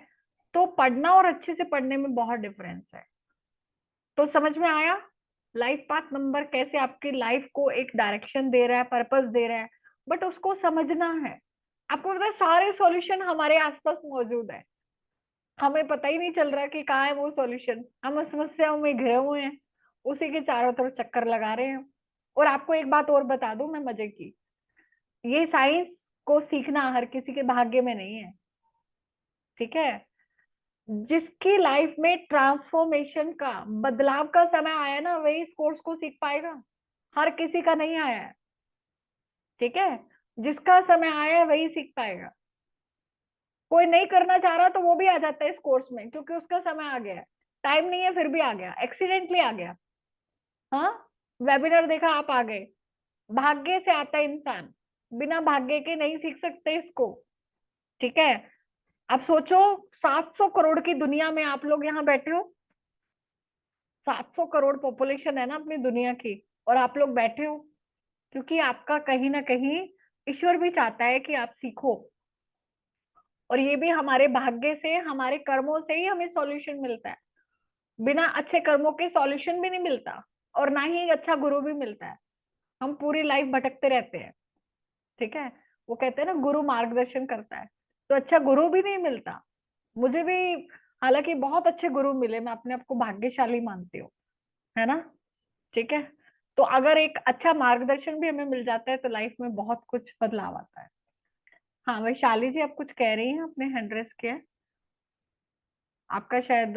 तो पढ़ना और अच्छे से पढ़ने में बहुत डिफरेंस है। तो समझ में आया लाइफ पाथ नंबर कैसे आपकी लाइफ को एक डायरेक्शन दे रहा है, पर्पस दे रहा है, बट उसको समझना है। आपको पता है सारे सॉल्यूशन हमारे आसपास मौजूद है, हमें पता ही नहीं चल रहा कि कहाँ है वो सॉल्यूशन, हम समस्याओं में घिरे हुए हैं, उसी के चारों तरफ चक्कर लगा रहे हैं। और आपको एक बात और बता दूं मैं मजे की, ये साइंस को सीखना हर किसी के भाग्य में नहीं है, ठीक है। जिसकी लाइफ में ट्रांसफॉर्मेशन का, बदलाव का समय आया ना, वही इस कोर्स को सीख पाएगा, हर किसी का नहीं आया है, ठीक है। जिसका समय आया है वही सीख पाएगा। कोई नहीं करना चाह रहा तो वो भी आ जाता है इस कोर्स में, क्योंकि उसका समय आ गया है, टाइम नहीं है फिर भी आ गया, एक्सीडेंटली आ गया, हाँ, वेबिनार देखा आप आ गए। भाग्य से आता है इंसान, बिना भाग्य के नहीं सीख सकते इसको, ठीक है। अब सोचो 700 करोड़ की दुनिया में आप लोग यहाँ बैठे हो, 700 करोड़ पॉपुलेशन है ना अपनी दुनिया की, और आप लोग बैठे हो क्योंकि आपका कहीं ना कहीं ईश्वर भी चाहता है कि आप सीखो। और ये भी हमारे भाग्य से, हमारे कर्मों से ही हमें सॉल्यूशन मिलता है, बिना अच्छे कर्मों के सॉल्यूशन भी नहीं मिलता, और ना ही अच्छा गुरु भी मिलता है। हम पूरी लाइफ भटकते रहते हैं, ठीक है। वो कहते हैं ना गुरु मार्गदर्शन करता है, तो अच्छा गुरु भी नहीं मिलता। मुझे भी हालांकि बहुत अच्छे गुरु मिले, मैं अपने आप को भाग्यशाली मानती हूँ, है ना, ठीक है। तो अगर एक अच्छा मार्गदर्शन भी हमें मिल जाता है तो लाइफ में बहुत कुछ बदलाव आता है। हाँ, वैशाली जी आप कुछ कह रही हैं, अपने हैंड रेस किया है। आपका शायद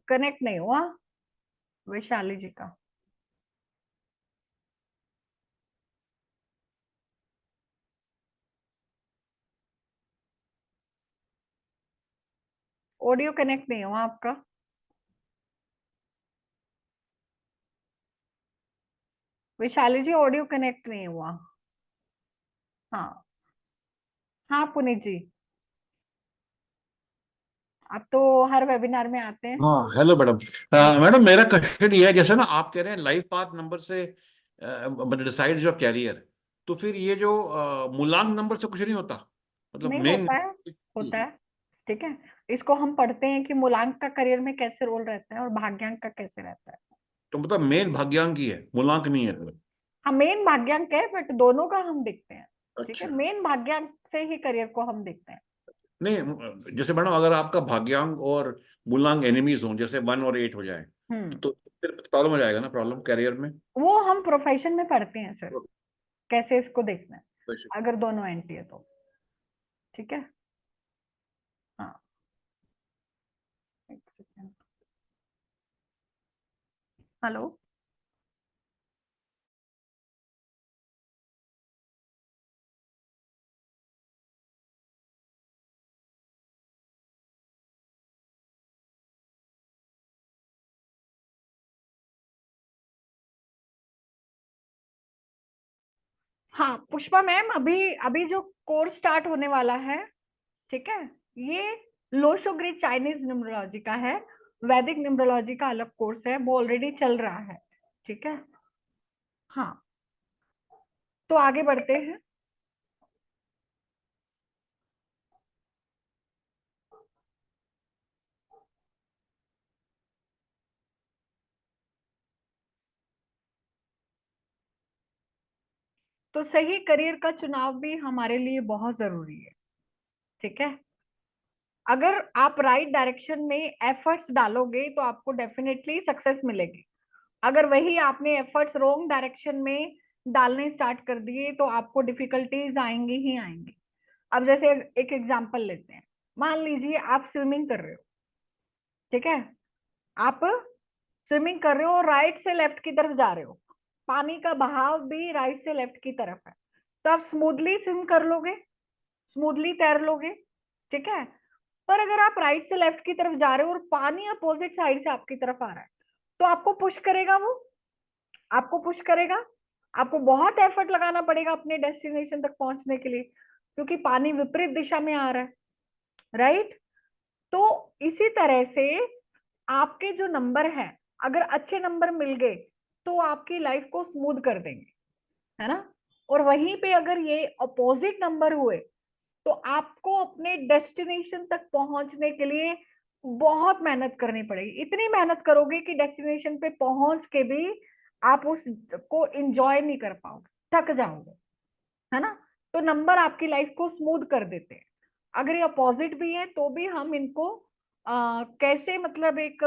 कनेक्ट नहीं हुआ वैशाली जी का। ऑडियो कनेक्ट नहीं हुआ आपका। वैशाली जी ऑडियो कनेक्ट नहीं हुआ। हाँ हाँ पुनीत जी, आप तो हर वेबिनार में आते हैं। हाँ हेलो मैडम। मैडम मेरा क्वेश्चन ये है, जैसे ना आप कह रहे हैं लाइफ पाथ नंबर से डिसाइड योर कैरियर, तो फिर ये जो मूलांक नंबर से कुछ नहीं होता, मतलब नहीं मेन। होता है। ठीक है, इसको हम पढ़ते हैं कि मूलांक का करियर में कैसे रोल रहता है और भाग्यांक का कैसे रहता है। तो मतलब मेन भाग्यांक ही है, मूलांक नहीं है मतलब। हाँ मेन भाग्यांक है, बट दोनों का हम देखते हैं। ठीक है, अच्छा। मेन भाग्यांक से ही करियर को हम देखते हैं। नहीं जैसे मैडम अगर आपका भाग्यांक और मूलांक एनिमीज हो, जैसे 1 और 8 हो जाए, तो फिर प्रॉब्लम हो जाएगा ना, प्रॉब्लम कैरियर में। वो हम प्रोफेशन में पढ़ते हैं सर, कैसे इसको देखना है अगर दोनों एंटी है तो। ठीक है, हाँ एक सेकेंड। हेलो, हाँ पुष्पा मैम, अभी अभी जो कोर्स स्टार्ट होने वाला है, ठीक है, ये लोशोग्रिड चाइनीज न्यूमरोलॉजी का है। वैदिक न्यूमरोलॉजी का अलग कोर्स है, वो ऑलरेडी चल रहा है। ठीक है, हाँ तो आगे बढ़ते हैं। तो सही करियर का चुनाव भी हमारे लिए बहुत जरूरी है। ठीक है, अगर आप राइट डायरेक्शन में एफर्ट्स डालोगे तो आपको डेफिनेटली सक्सेस मिलेगी। अगर वही आपने एफर्ट्स रॉन्ग डायरेक्शन में डालने स्टार्ट कर दिए तो आपको डिफिकल्टीज आएंगी ही आएंगी। अब जैसे एक एग्जांपल लेते हैं, मान लीजिए आप स्विमिंग कर रहे हो। ठीक है, आप स्विमिंग कर रहे हो और राइट से लेफ्ट की तरफ जा रहे हो, पानी का बहाव भी राइट से लेफ्ट की तरफ है, तो आप स्मूथली स्विम कर लोगे, स्मूथली तैर लोगे। ठीक है, पर अगर आप राइट से लेफ्ट की तरफ जा रहे हो और पानी अपोजिट साइड से आपकी तरफ आ रहा है, तो आपको पुश करेगा, वो आपको पुश करेगा। आपको बहुत एफर्ट लगाना पड़ेगा अपने डेस्टिनेशन तक पहुंचने के लिए, क्योंकि पानी विपरीत दिशा में आ रहा है, राइट। तो इसी तरह से आपके जो नंबर है, अगर अच्छे नंबर मिल गए तो आपकी लाइफ को स्मूथ कर देंगे, है ना। और वहीं पे अगर ये अपोजिट नंबर हुए तो आपको अपने डेस्टिनेशन तक पहुंचने के लिए बहुत मेहनत करनी पड़ेगी। इतनी मेहनत करोगे कि डेस्टिनेशन पे पहुंच के भी आप उसको एंजॉय नहीं कर पाओगे, थक जाओगे, है ना। तो नंबर आपकी लाइफ को स्मूथ कर देते हैं। अगर ये अपोजिट भी है तो भी हम इनको कैसे मतलब एक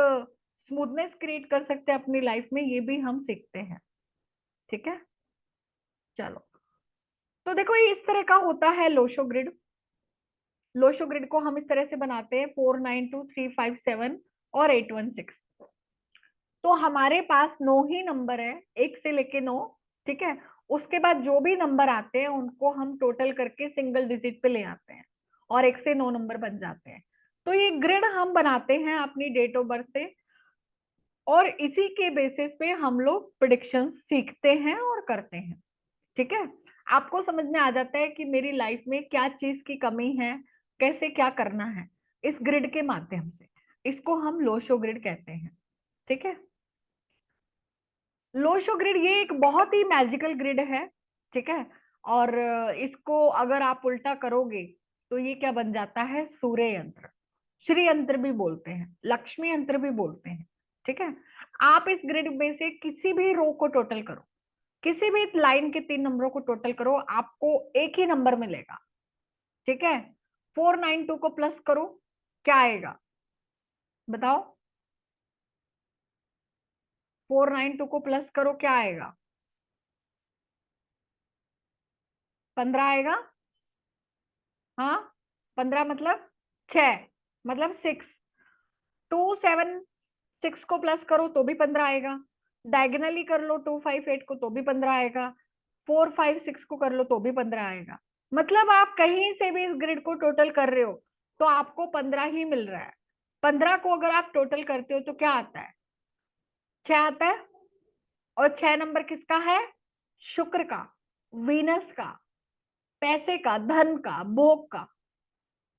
स्मूथनेस क्रिएट कर सकते हैं अपनी लाइफ में, ये भी हम सीखते हैं। ठीक है, चलो तो देखो ये इस तरह का होता है लोशो ग्रिड। लोशो ग्रिड को हम इस तरह से बनाते हैं 4, 9, 2, 3, 5, 7 और 8, 1, 6। तो हमारे पास 9 ही नंबर है, 1 से लेके 9। ठीक है, उसके बाद जो भी नंबर आते हैं उनको हम टोटल करके सिंगल डिजिट पे ले आते हैं और 1 से 9 नंबर बन जाते हैं। तो ये ग्रिड हम बनाते हैं अपनी डेट ऑफ बर्थ से, और इसी के बेसिस पे हम लोग प्रिडिक्शंस सीखते हैं और करते हैं। ठीक है, आपको समझ में आ जाता है कि मेरी लाइफ में क्या चीज की कमी है, कैसे क्या करना है, इस ग्रिड के माध्यम से। इसको हम लोशो ग्रिड कहते हैं। ठीक है, लोशो ग्रिड ये एक बहुत ही मैजिकल ग्रिड है। ठीक है, और इसको अगर आप उल्टा करोगे तो ये क्या बन जाता है, सूर्य यंत्र, श्री यंत्र भी बोलते हैं, लक्ष्मी यंत्र भी बोलते हैं। ठीक है, आप इस ग्रिड में से किसी भी रो को टोटल करो, किसी भी लाइन के 3 नंबरों को टोटल करो, आपको एक ही नंबर मिलेगा। ठीक है, 492 को प्लस करो, क्या आएगा बताओ। 492 को प्लस करो, क्या आएगा, 15 आएगा। हाँ 15 मतलब 6, मतलब 6। 2, 7, 6 को प्लस करो तो भी 15 आएगा। डायगनली कर लो 2, 5, 8 को तो भी 15 आएगा। 4, 5, 6 को कर लो तो भी 15 आएगा। मतलब आप कहीं से भी इस ग्रिड को टोटल कर रहे हो तो आपको 15 ही मिल रहा है। 15 को अगर आप टोटल करते हो तो क्या आता है? 6 आता है। और 6 नंबर किसका है? शुक्र का, वीनस का, पैसे का, धन का, भोग का।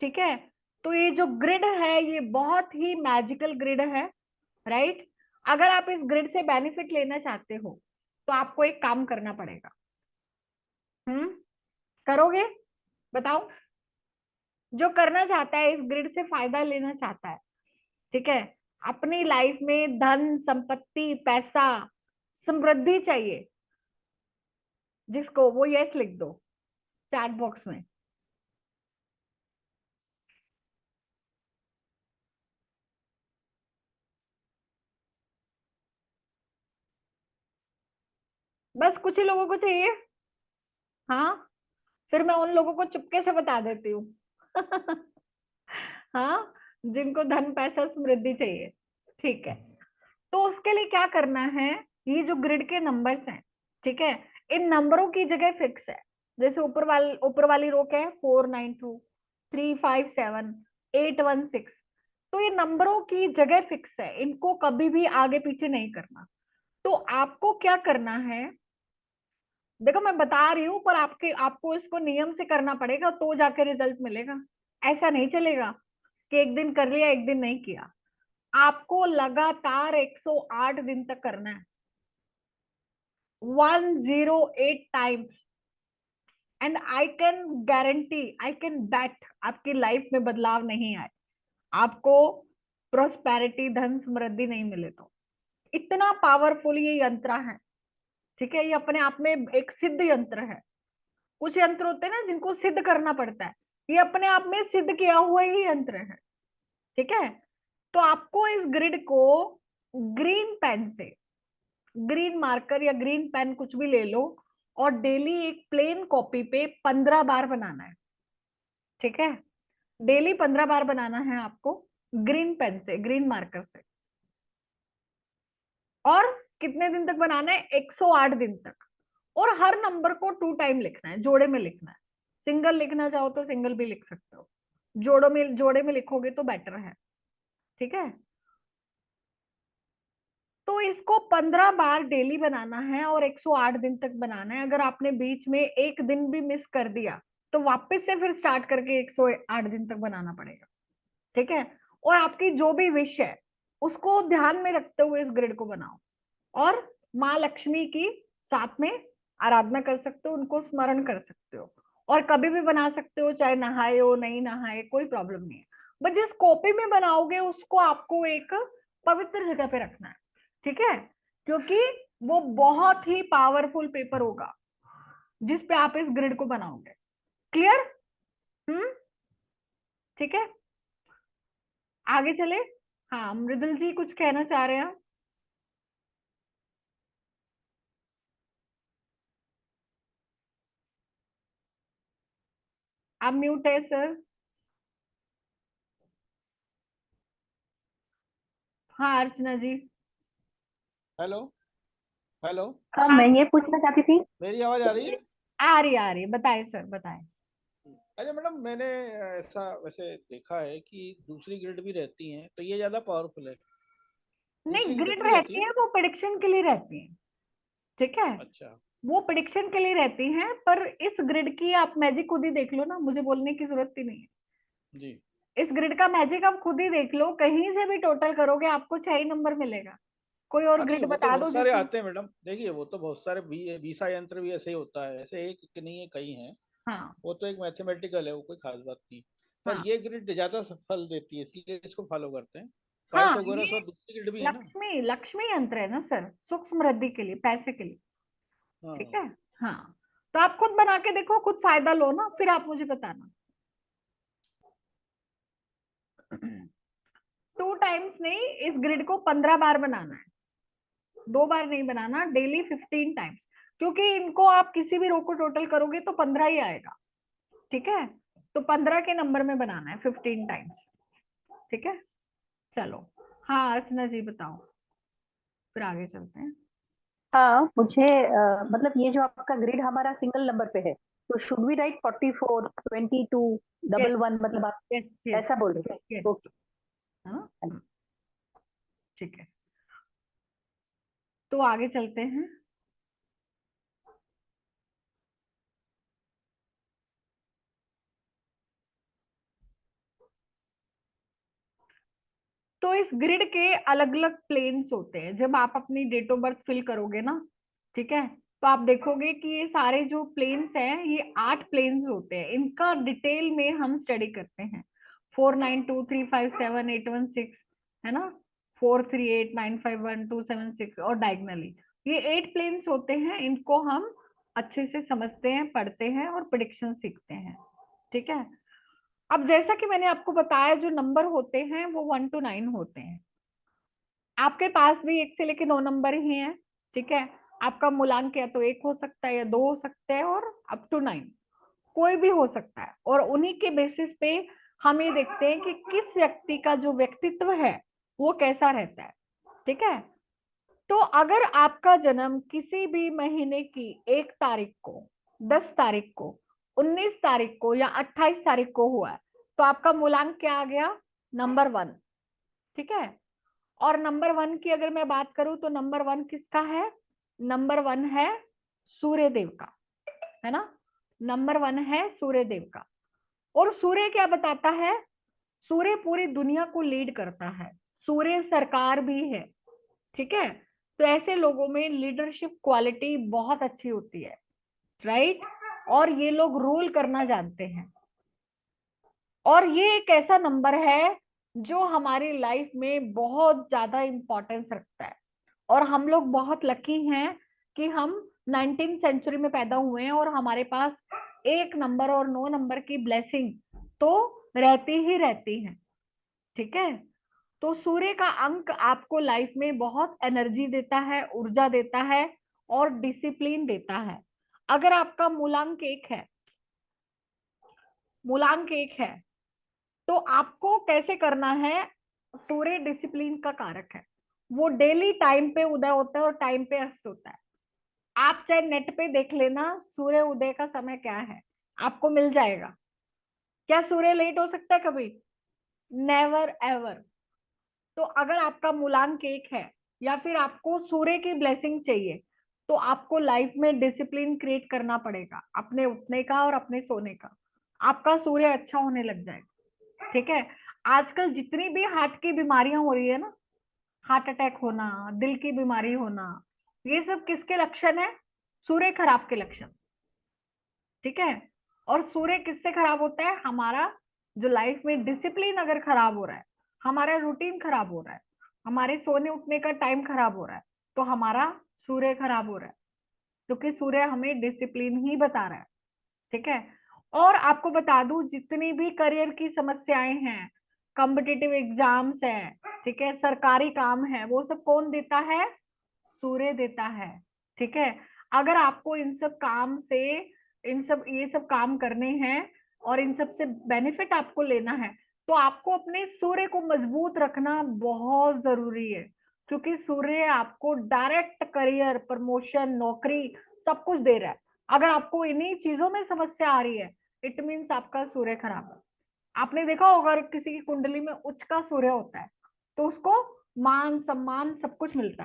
ठीक है, तो ये जो ग्रिड है ये बहुत ही मैजिकल ग्रिड है, राइट। अगर आप इस ग्रिड से बेनिफिट लेना चाहते हो तो आपको एक काम करना पड़ेगा। करोगे? बताओ। जो करना चाहता है, इस ग्रिड से फायदा लेना चाहता है, ठीक है, अपनी लाइफ में धन, संपत्ति, पैसा, समृद्धि चाहिए जिसको, वो यस लिख दो चैट बॉक्स में। बस कुछ ही लोगों को चाहिए। हाँ, फिर मैं उन लोगों को चुपके से बता देती हूँ। हाँ, जिनको धन, पैसा, समृद्धि चाहिए। ठीक है, तो उसके लिए क्या करना है? ये जो ग्रिड के नंबर्स हैं, ठीक है, इन नंबरों की जगह फिक्स है। जैसे ऊपर वाली रो क्या है? 492, 357, 816। तो ये नंबरों की जगह फिक्स है, इनको कभी भी आगे पीछे नहीं करना। तो आपको क्या करना है? देखो मैं बता रही हूँ, पर आपको इसको नियम से करना पड़ेगा तो जाके रिजल्ट मिलेगा। ऐसा नहीं चलेगा कि एक दिन कर लिया, एक दिन नहीं किया। आपको लगातार 108 दिन तक करना है, 108 times. And I can guarantee, I can bat, आपकी लाइफ में बदलाव नहीं आए, आपको प्रोस्पेरिटी, धन, समृद्धि नहीं मिले तो। इतना पावरफुल ये यंत्र है, ठीक है। ये अपने आप में एक सिद्ध यंत्र है। कुछ यंत्र होते हैं ना जिनको सिद्ध करना पड़ता है, ये अपने आप में सिद्ध किया हुआ ही यंत्र है, ठीक है। तो आपको इस ग्रिड को ग्रीन पेन से, ग्रीन मार्कर या ग्रीन पेन कुछ भी ले लो, और डेली एक प्लेन कॉपी पे 15 बार बनाना है, ठीक है। डेली 15 बार बनाना है आपको ग्रीन पेन से, ग्रीन मार्कर से। और कितने दिन तक बनाना है? 108 दिन तक। और हर नंबर को 2 टाइम लिखना है, जोड़े में लिखना है। सिंगल लिखना चाहो तो सिंगल भी लिख सकते हो, जोड़े में लिखोगे तो बेटर है, ठीक है। तो इसको 15 बार डेली बनाना है और 108 दिन तक बनाना है। अगर आपने बीच में एक दिन भी मिस कर दिया तो वापस से फिर स्टार्ट करके 108 दिन तक बनाना पड़ेगा, ठीक है। और आपकी जो भी विश है उसको ध्यान में रखते हुए इस ग्रिड को बनाओ। और माँ लक्ष्मी की साथ में आराधना कर सकते हो, उनको स्मरण कर सकते हो, और कभी भी बना सकते हो, चाहे नहाए हो, नहीं नहाए, कोई प्रॉब्लम नहीं है। बट जिस कॉपी में बनाओगे उसको आपको एक पवित्र जगह पे रखना है, ठीक है, क्योंकि वो बहुत ही पावरफुल पेपर होगा जिस पे आप इस ग्रिड को बनाओगे। क्लियर? ठीक है, आगे चले। हाँ, मृदुल जी कुछ कहना चाह रहे हैं? आप म्यूट है सर। हाँ अर्चना जी। हेलो हेलो, हाँ, मैं ये पूछना चाहती थी। मेरी आवाज आ रही है? आ रही, बताए सर, बताए। अच्छा मैडम, मैंने ऐसा वैसे देखा है कि दूसरी ग्रिड भी रहती हैं तो ये ज्यादा पावरफुल है। नहीं, दूसरी ग्रिड ग्रिड भी रहती रहती है? है, वो प्रेडिक्शन के लिए रहती है, ठीक है। अच्छा। वो प्रेडिक्शन के लिए रहती हैं, पर इस ग्रिड की आप मैजिक खुद ही देख लो ना, मुझे बोलने की जरूरत ही नहीं है। जी। इस ग्रिड का मैजिक आप खुद ही देख लो, कहीं से भी टोटल करोगे आपको 6 ही नंबर मिलेगा। कोई और हाँ नहीं, ग्रिड वो तो बता दो बहुत सारे जिसमें। आते हैं मैडम, देखिए वो तो बहुत सारे वीसा यंत्र भी ऐसे ही होता है, ऐसे एक नहीं है, कई हैं। हाँ वो तो एक मैथमेटिकल है, वो कोई खास बात नहीं। पर हाँ ये ग्रिड ज्यादा फल देती है, इसलिए इसको फॉलो करते हैं। हाँ, पाइथागोरस ये और दूसरी ग्रिड भी है ना। लक्ष्मी यंत्र है ना सर, सुख समृद्धि के लिए, पैसे के लिए, ठीक हाँ। है। हाँ, तो आप खुद बना के देखो, खुद फायदा लो ना, फिर आप मुझे बताना। 2 टाइम्स नहीं, इस ग्रिड को 15 बार बनाना है, 2 बार नहीं बनाना, डेली 15 टाइम्स। क्योंकि इनको आप किसी भी रो को टोटल करोगे तो 15 ही आएगा, ठीक है। तो 15 के नंबर में बनाना है 15 टाइम्स, ठीक है। चलो, हाँ अर्चना जी बताओ, फिर आगे चलते हैं। हाँ, मुझे मतलब ये जो आपका ग्रिड हमारा सिंगल नंबर पे है, तो शुड वी राइट 44, 22, 11, मतलब आप यस यस ऐसा बोल रहे यस। हो? ओके। है ना? ठीक है, तो आगे चलते हैं। तो इस ग्रिड के अलग अलग प्लेन्स होते हैं। जब आप अपनी डेट ऑफ बर्थ फिल करोगे ना, ठीक है, तो आप देखोगे कि ये सारे जो प्लेन्स हैं ये 8 प्लेन्स होते हैं। इनका डिटेल में हम स्टडी करते हैं। 4 9 2 3 5 7 8 1 6 है ना, 4 3 8 9 5 1 2 7 6 और डायगनली ये 8 प्लेन्स होते हैं। इनको हम अच्छे से समझते हैं, पढ़ते हैं और प्रेडिक्शन सीखते हैं। ठीक है, अब जैसा कि मैंने आपको बताया जो नंबर होते हैं वो 1 to 9 होते हैं। आपके पास भी 1 से लेकर 9 नंबर ही हैं। ठीक है, आपका मूलांक या तो 1 हो सकता है या 2 हो सकते हैं और अप टू 9 कोई भी हो सकता है। और उन्हीं के बेसिस पे हम ये देखते हैं कि किस व्यक्ति का जो व्यक्तित्व है वो कैसा रहता है। ठीक है, तो अगर आपका जन्म किसी भी महीने की 1 तारीख को, 10 तारीख को, 19 तारीख को या 28 तारीख को हुआ है तो आपका मूलांक क्या आ गया? नंबर 1। ठीक है, और नंबर 1 की अगर मैं बात करूं तो नंबर 1 किसका है? नंबर 1 है सूर्य देव का, है ना। नंबर 1 है सूर्य देव का। और सूर्य क्या बताता है? सूर्य पूरी दुनिया को लीड करता है, सूर्य सरकार भी है। ठीक है, तो ऐसे लोगों में लीडरशिप क्वालिटी बहुत अच्छी होती है, राइट, और ये लोग रूल करना जानते हैं। और ये एक ऐसा नंबर है जो हमारी लाइफ में बहुत ज्यादा इंपॉर्टेंस रखता है। और हम लोग बहुत लकी हैं कि हम 19th सेंचुरी में पैदा हुए हैं और हमारे पास 1 नंबर और 9 नंबर की ब्लेसिंग तो रहती ही रहती है। ठीक है, तो सूर्य का अंक आपको लाइफ में बहुत एनर्जी देता है, ऊर्जा देता है और डिसिप्लिन देता है। अगर आपका मूलांक 1 है, मूलांक 1 है, तो आपको कैसे करना है? सूर्य डिसिप्लिन का कारक है, वो डेली टाइम पे उदय होता है और टाइम पे अस्त होता है। आप चाहे नेट पे देख लेना सूर्य उदय का समय क्या है, आपको मिल जाएगा। क्या सूर्य लेट हो सकता है कभी? Never ever. तो अगर आपका मूलांक 1 है या फिर आपको सूर्य की ब्लेसिंग चाहिए तो आपको लाइफ में डिसिप्लिन क्रिएट करना पड़ेगा, अपने उठने का और अपने सोने का। आपका सूर्य अच्छा होने लग जाएगा। ठीक है, आजकल जितनी भी हार्ट की बीमारियां हो रही है ना, हार्ट अटैक होना, दिल की बीमारी होना, ये सब किसके लक्षण है? सूर्य खराब के लक्षण। ठीक है, और सूर्य किससे खराब होता है? हमारा जो लाइफ में डिसिप्लिन अगर खराब हो रहा है, हमारा रूटीन खराब हो रहा है, हमारे सोने उठने का टाइम खराब हो रहा है, तो हमारा सूर्य खराब हो रहा है, क्योंकि सूर्य हमें डिसिप्लिन ही बता रहा है। ठीक है, और आपको बता दूं जितनी भी करियर की समस्याएं हैं, कॉम्पिटिटिव एग्जाम्स है, ठीक है, सरकारी काम है, वो सब कौन देता है? सूर्य देता है। ठीक है, अगर आपको इन सब काम से ये सब काम करने हैं और इन सब से बेनिफिट आपको लेना है तो आपको अपने सूर्य को मजबूत रखना बहुत जरूरी है, क्योंकि सूर्य आपको डायरेक्ट करियर, प्रमोशन, नौकरी सब कुछ दे रहा है। अगर आपको इन्हीं चीजों में समस्या आ रही है इट मीन्स आपका सूर्य खराब है। आपने देखा होगा अगर किसी की कुंडली में उच्च का सूर्य होता है तो उसको मान सम्मान सब कुछ मिलता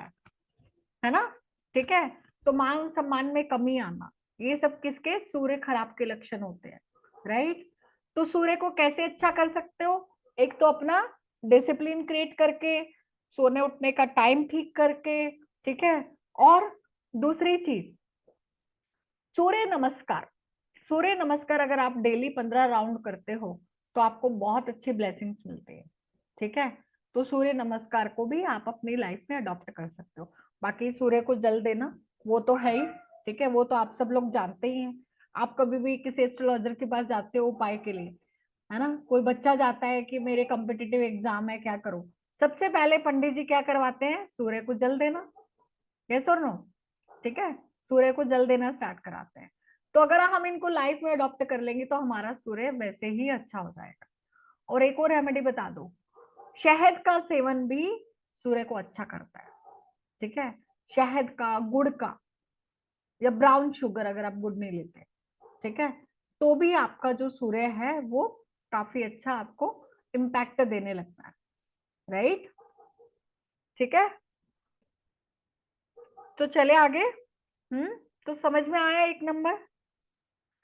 है ना। ठीक है, तो मान सम्मान में कमी आना, ये सब किसके? सूर्य खराब के लक्षण होते हैं, राइट। तो सूर्य को कैसे अच्छा कर सकते हो? एक तो अपना डिसिप्लिन क्रिएट करके, सोने उठने का टाइम ठीक करके, ठीक है, और दूसरी चीज सूर्य नमस्कार। सूर्य नमस्कार अगर आप डेली 15 राउंड करते हो तो आपको बहुत अच्छी ब्लेसिंग्स मिलती है। ठीक है, तो सूर्य नमस्कार को भी आप अपनी लाइफ में अडॉप्ट कर सकते हो। बाकी सूर्य को जल देना वो तो है ही, ठीक है, वो तो आप सब लोग जानते ही हैं। आप कभी भी किसी एस्ट्रोलॉजर के पास जाते हो उपाय के लिए, है ना, कोई बच्चा जाता है कि मेरे कॉम्पिटिटिव एग्जाम है क्या करूं, सबसे पहले पंडित जी क्या करवाते हैं? सूर्य को जल देना, यस और नो। ठीक है, सूर्य को जल देना स्टार्ट कराते हैं। तो अगर हम इनको लाइफ में अडॉप्ट कर लेंगे तो हमारा सूर्य वैसे ही अच्छा हो जाएगा। और एक और रेमेडी बता दो, शहद का सेवन भी सूर्य को अच्छा करता है। ठीक है, शहद का, गुड़ का, या ब्राउन शुगर अगर आप गुड़ नहीं लेते, ठीक है, तो भी आपका जो सूर्य है वो काफी अच्छा आपको इम्पैक्ट देने लगता है। राइट, ठीक है। तो चले आगे। तो समझ में आया एक नंबर।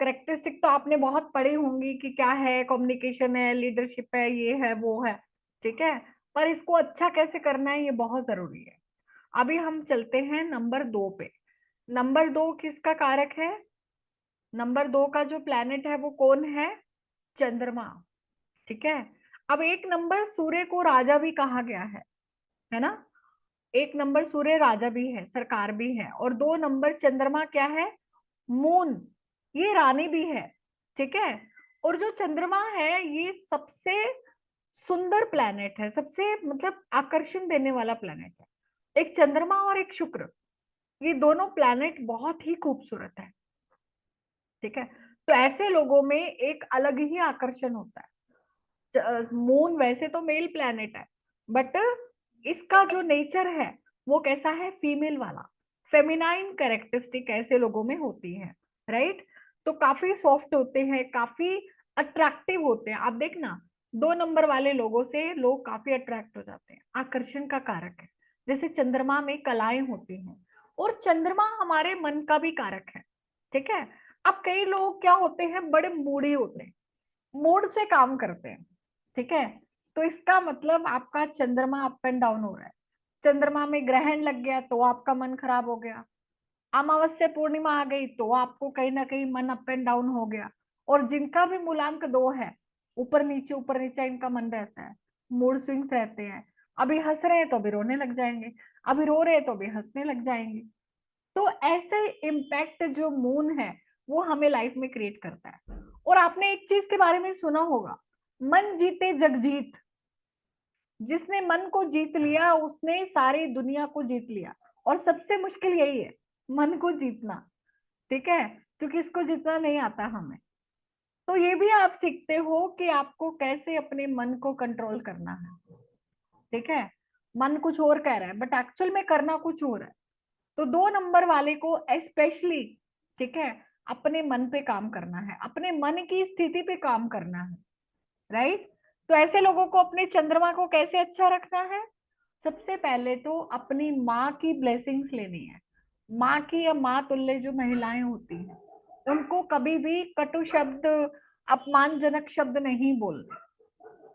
करेक्टरिस्टिक तो आपने बहुत पढ़ी होंगी कि क्या है, कम्युनिकेशन है, लीडरशिप है, ये है वो है, ठीक है। पर इसको अच्छा कैसे करना है ये बहुत जरूरी है। अभी हम चलते हैं नंबर 2 पे। नंबर 2 किसका कारक है? नंबर 2 का जो प्लैनेट है वो कौन है? चंद्रमा, ठीक है। अब 1 नंबर सूर्य को राजा भी कहा गया है ना। 1 नंबर सूर्य राजा भी है, सरकार भी है, और 2 नंबर चंद्रमा क्या है? मून, ये रानी भी है, ठीक है। और जो चंद्रमा है ये सबसे सुंदर प्लैनेट है, सबसे मतलब आकर्षण देने वाला प्लैनेट है। एक चंद्रमा और एक शुक्र, ये दोनों प्लैनेट बहुत ही खूबसूरत है, ठीक है। तो ऐसे लोगों में एक अलग ही आकर्षण होता है। मून वैसे तो मेल प्लैनेट है, बट इसका जो नेचर है वो कैसा है? फीमेल वाला, फेमिनाइन कैरेक्टरिस्टिक ऐसे लोगों में होती है, राइट। तो काफी सॉफ्ट होते हैं, काफी अट्रैक्टिव होते हैं। आप देखना 2 नंबर वाले लोगों से लोग काफी अट्रैक्ट हो जाते हैं, आकर्षण का कारक है। जैसे चंद्रमा में कलाएं होती हैं, और चंद्रमा हमारे मन का भी कारक है, ठीक है। अब कई लोग क्या होते हैं, बड़े मूडी होते हैं, मूड से काम करते हैं, ठीक है। तो इसका मतलब आपका चंद्रमा अप एंड डाउन हो रहा है। चंद्रमा में ग्रहण लग गया तो आपका मन खराब हो गया, अमावस्या पूर्णिमा आ गई तो आपको कहीं ना कहीं मन अप एंड डाउन हो गया। और जिनका भी मूलांक 2 है, ऊपर नीचे इनका मन रहता है, मूड स्विंग्स रहते हैं। अभी हंस रहे हैं तो अभी रोने लग जाएंगे, अभी रो रहे हैं तो अभी हंसने लग जाएंगे। तो ऐसे इम्पैक्ट जो मून है वो हमें लाइफ में क्रिएट करता है। और आपने एक चीज के बारे में सुना होगा, मन जीते जग जीत। जिसने मन को जीत लिया उसने सारी दुनिया को जीत लिया। और सबसे मुश्किल यही है, मन को जीतना, ठीक है, क्योंकि इसको जीतना नहीं आता हमें। तो ये भी आप सीखते हो कि आपको कैसे अपने मन को कंट्रोल करना है, ठीक है। मन कुछ और कह रहा है बट एक्चुअल में करना कुछ और है। तो 2 नंबर वाले को स्पेशली, ठीक है, अपने मन पे काम करना है, अपने मन की स्थिति पे काम करना है, राइट। तो ऐसे लोगों को अपने चंद्रमा को कैसे अच्छा रखना है? सबसे पहले तो अपनी माँ की ब्लेसिंग्स लेनी है। माँ की या माँ तुल्य जो महिलाएं होती हैं उनको कभी भी कटु शब्द, अपमानजनक शब्द नहीं बोलते,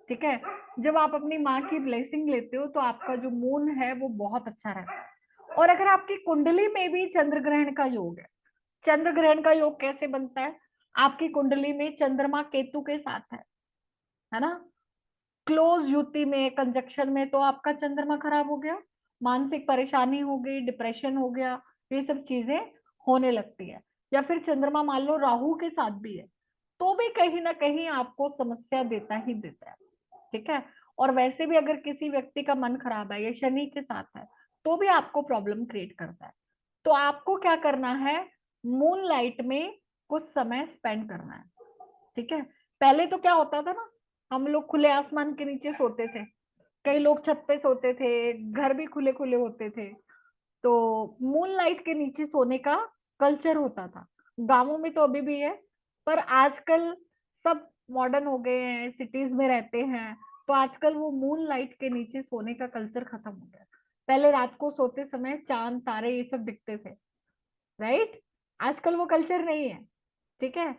ठीक है। जब आप अपनी माँ की ब्लेसिंग लेते हो तो आपका जो मून है वो बहुत अच्छा रहता है। और अगर आपकी कुंडली में भी चंद्र ग्रहण का योग है, चंद्र ग्रहण का योग कैसे बनता है? आपकी कुंडली में चंद्रमा केतु के साथ है ना, क्लोज युति में, कंजक्शन में, तो आपका चंद्रमा खराब हो गया, मानसिक परेशानी हो गई, डिप्रेशन हो गया, ये सब चीजें होने लगती है। या फिर चंद्रमा मान लो राहु के साथ भी है तो भी कहीं ना कहीं आपको समस्या देता ही देता है, ठीक है। और वैसे भी अगर किसी व्यक्ति का मन खराब है या शनि के साथ है तो भी आपको प्रॉब्लम क्रिएट करता है। तो आपको क्या करना है? मून लाइट में कुछ समय स्पेंड करना है, ठीक है। पहले तो क्या होता था ना, हम लोग खुले आसमान के नीचे सोते थे, कई लोग छत पे सोते थे, घर भी खुले खुले होते थे। तो मून लाइट के नीचे सोने का कल्चर होता था, गांवों में तो अभी भी है, पर आजकल सब मॉडर्न हो गए हैं, सिटीज में रहते हैं, तो आजकल वो मून लाइट के नीचे सोने का कल्चर खत्म हो गया। पहले रात को सोते समय चांद तारे ये सब दिखते थे, राइट। आजकल वो कल्चर नहीं है, ठीक है।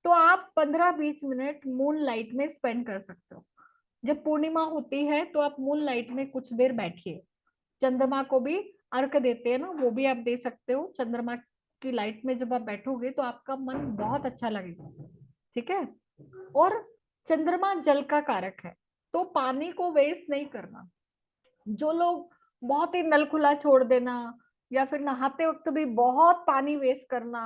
तो आप 15-20 मिनट मून लाइट में स्पेंड कर सकते हो। जब पूर्णिमा होती है तो आप मून लाइट में कुछ देर बैठिए, चंद्रमा को भी अर्घ देते हैं ना, वो भी आप दे सकते हो। चंद्रमा की लाइट में जब आप बैठोगे तो आपका मन बहुत अच्छा लगेगा, ठीक है। और चंद्रमा जल का कारक है, तो पानी को वेस्ट नहीं करना। जो लोग बहुत ही नल खुला छोड़ देना या फिर नहाते वक्त भी बहुत पानी वेस्ट करना,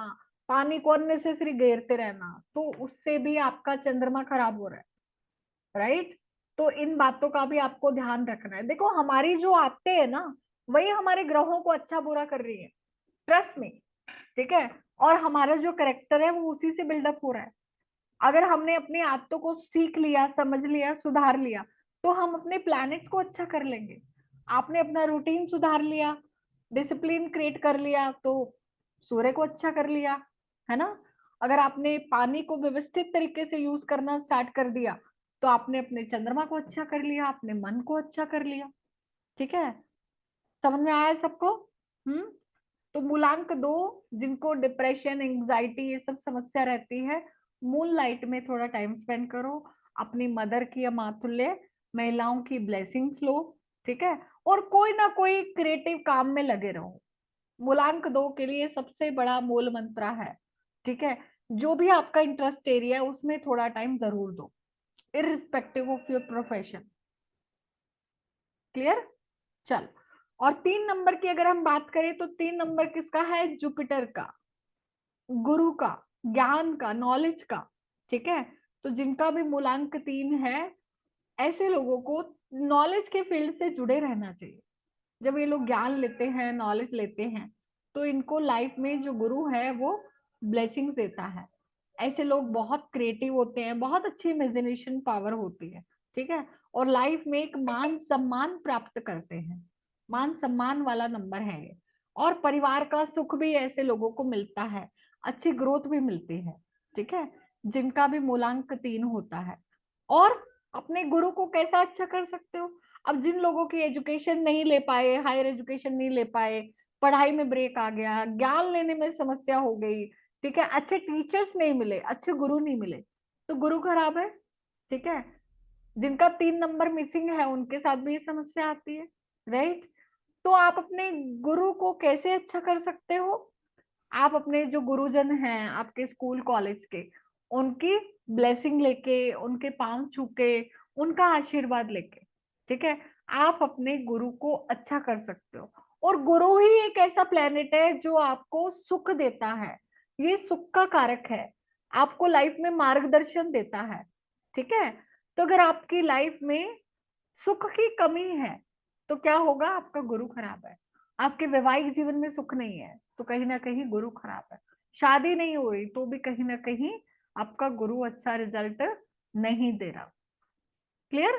पानी को अननेसेसरी घेरते रहना, तो उससे भी आपका चंद्रमा खराब हो रहा है, राइट। तो इन बातों का भी आपको ध्यान रखना है। देखो हमारी जो आदतें है ना वही हमारे ग्रहों को अच्छा बुरा कर रही है, ट्रस्ट में, ठीक है। और हमारा जो करेक्टर है वो उसी से बिल्डअप हो रहा है। अगर हमने अपनी आदतों को सीख लिया, समझ लिया, सुधार लिया तो हम अपने प्लैनेट्स को अच्छा कर लेंगे। आपने अपना रूटीन सुधार लिया, डिसिप्लिन क्रिएट कर लिया तो सूर्य को अच्छा कर लिया, है ना। अगर आपने पानी को व्यवस्थित तरीके से यूज करना स्टार्ट कर दिया तो आपने अपने चंद्रमा को अच्छा कर लिया, अपने मन को अच्छा कर लिया। ठीक है, समझ में आया सबको? तो मूलांक 2 जिनको डिप्रेशन, एंजाइटी ये सब समस्या रहती है, मून लाइट में थोड़ा टाइम स्पेंड करो, अपनी मदर की या मातुल्य महिलाओं की ब्लेसिंग्स लो। ठीक है, और कोई ना कोई क्रिएटिव काम में लगे रहो। मूलांक 2 के लिए सबसे बड़ा मूल मंत्र है, ठीक है, जो भी आपका इंटरेस्ट एरिया है उसमें थोड़ा टाइम जरूर दो, irrespective of your profession. Clear? चल, और 3 नंबर की अगर हम बात करें तो 3 नंबर किसका है? जुपिटर का, गुरु का, ज्ञान का, नॉलेज का। ठीक है, तो जिनका भी मूलांक 3 है, ऐसे लोगों को नॉलेज के फील्ड से जुड़े रहना चाहिए। जब ये लोग ज्ञान लेते हैं, नॉलेज लेते हैं, तो इनको लाइफ में जो गुरु है वो ब्लेसिंग्स देता है। ऐसे लोग बहुत क्रिएटिव होते हैं, बहुत अच्छी इमेजिनेशन पावर होती है। ठीक है, और लाइफ में एक मान सम्मान प्राप्त करते हैं, मान सम्मान वाला नंबर है ये। और परिवार का सुख भी ऐसे लोगों को मिलता है, अच्छी ग्रोथ भी मिलती है। ठीक है, जिनका भी मूलांक 3 होता है। और अपने गुरु को कैसा अच्छा कर सकते हो? अब जिन लोगों की एजुकेशन नहीं ले पाए, हायर एजुकेशन नहीं ले पाए, पढ़ाई में ब्रेक आ गया, ज्ञान लेने में समस्या हो गई, ठीक है, अच्छे टीचर्स नहीं मिले, अच्छे गुरु नहीं मिले, तो गुरु खराब है। ठीक है, जिनका 3 नंबर मिसिंग है उनके साथ भी ये समस्या आती है, राइट? तो आप अपने गुरु को कैसे अच्छा कर सकते हो? आप अपने जो गुरुजन हैं आपके स्कूल कॉलेज के, उनकी ब्लेसिंग लेके, उनके पांव छू के, उनका आशीर्वाद लेके, ठीक है, आप अपने गुरु को अच्छा कर सकते हो। और गुरु ही एक ऐसा प्लेनेट है जो आपको सुख देता है, ये सुख का कारक है, आपको लाइफ में मार्गदर्शन देता है। ठीक है, तो अगर आपकी लाइफ में सुख की कमी है तो क्या होगा? आपका गुरु खराब है। आपके वैवाहिक जीवन में सुख नहीं है तो कहीं ना कहीं गुरु खराब है। शादी नहीं हो रही तो भी कहीं ना कहीं आपका गुरु अच्छा रिजल्ट नहीं दे रहा। क्लियर?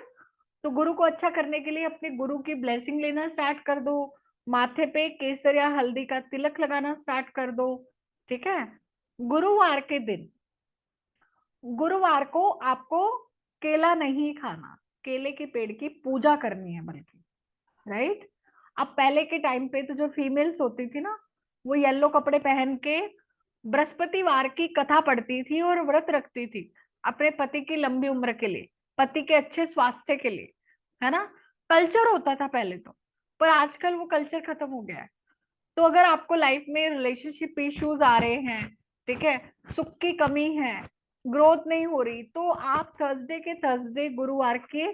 तो गुरु को अच्छा करने के लिए अपने गुरु की ब्लेसिंग लेना स्टार्ट कर दो, माथे पे केसर या हल्दी का तिलक लगाना स्टार्ट कर दो। ठीक है, गुरुवार के दिन, गुरुवार को आपको केला नहीं खाना, केले के पेड़ की पूजा करनी है बल्कि, राइट? अब पहले के टाइम पे तो जो फीमेल्स होती थी ना, वो येलो कपड़े पहन के बृहस्पतिवार की कथा पढ़ती थी और व्रत रखती थी अपने पति की लंबी उम्र के लिए, पति के अच्छे स्वास्थ्य के लिए, है ना? कल्चर होता था पहले तो, पर आजकल वो कल्चर खत्म हो गया है। तो अगर आपको लाइफ में रिलेशनशिप इश्यूज आ रहे हैं, ठीक है, सुख की कमी है, ग्रोथ नहीं हो रही, तो आप थर्सडे के थर्सडे गुरुवार के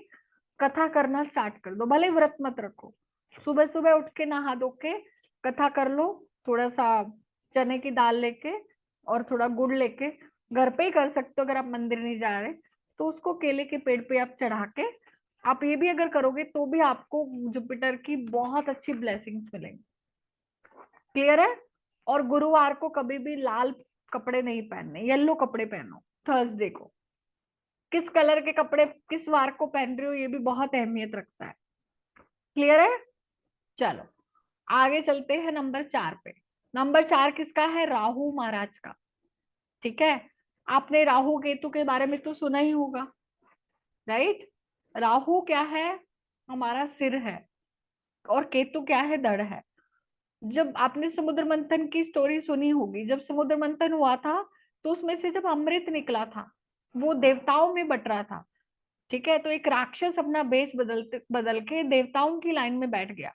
कथा करना स्टार्ट कर दो। भले व्रत मत रखो, सुबह सुबह उठ के नहा धो के कथा कर लो, थोड़ा सा चने की दाल लेके और थोड़ा गुड़ लेके, घर पे ही कर सकते हो अगर आप मंदिर नहीं जा रहे, तो उसको केले के पेड़ पे आप चढ़ा के, आप ये भी अगर करोगे तो भी आपको जुपिटर की बहुत अच्छी ब्लेसिंग्स मिलेंगी। क्लियर है? और गुरुवार को कभी भी लाल कपड़े नहीं पहनने, येलो कपड़े पहनो थर्सडे को। किस कलर के कपड़े किस वार को पहन रहे हो ये भी बहुत अहमियत रखता है। क्लियर है? चलो आगे चलते हैं नंबर 4 पे। नंबर 4 किसका है? राहु महाराज का। ठीक है, आपने राहु केतु के बारे में तो सुना ही होगा, राइट? राहु क्या है? हमारा सिर है, और केतु क्या है? धड़ है। जब आपने समुद्र मंथन की स्टोरी सुनी होगी, जब समुद्र मंथन हुआ था तो उसमें से जब अमृत निकला था वो देवताओं में बट रहा था। ठीक है, तो एक राक्षस अपना बेस बदल के देवताओं की लाइन में बैठ गया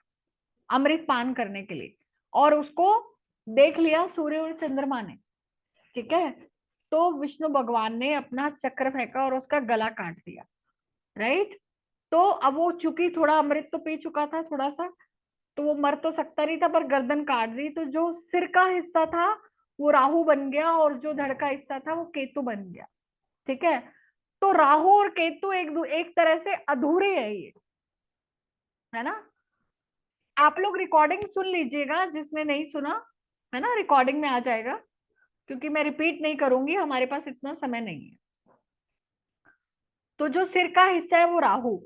अमृत पान करने के लिए, और उसको देख लिया सूर्य और चंद्रमा ने। ठीक है, तो विष्णु भगवान ने अपना चक्र फेंका और उसका गला काट दिया, राइट? तो अब वो चूंकि थोड़ा अमृत तो पी चुका था थोड़ा सा, तो वो मर तो सकता नहीं था, पर गर्दन काट दी, तो जो सिर का हिस्सा था वो राहु बन गया और जो धड़ का हिस्सा था वो केतु बन गया। ठीक है, तो राहु और केतु एक तरह से अधूरे है ये, है ना? आप लोग रिकॉर्डिंग सुन लीजिएगा, जिसने नहीं सुना है ना, रिकॉर्डिंग में आ जाएगा, क्योंकि मैं रिपीट नहीं करूंगी, हमारे पास इतना समय नहीं है। तो जो सिर का हिस्सा है वो राहु,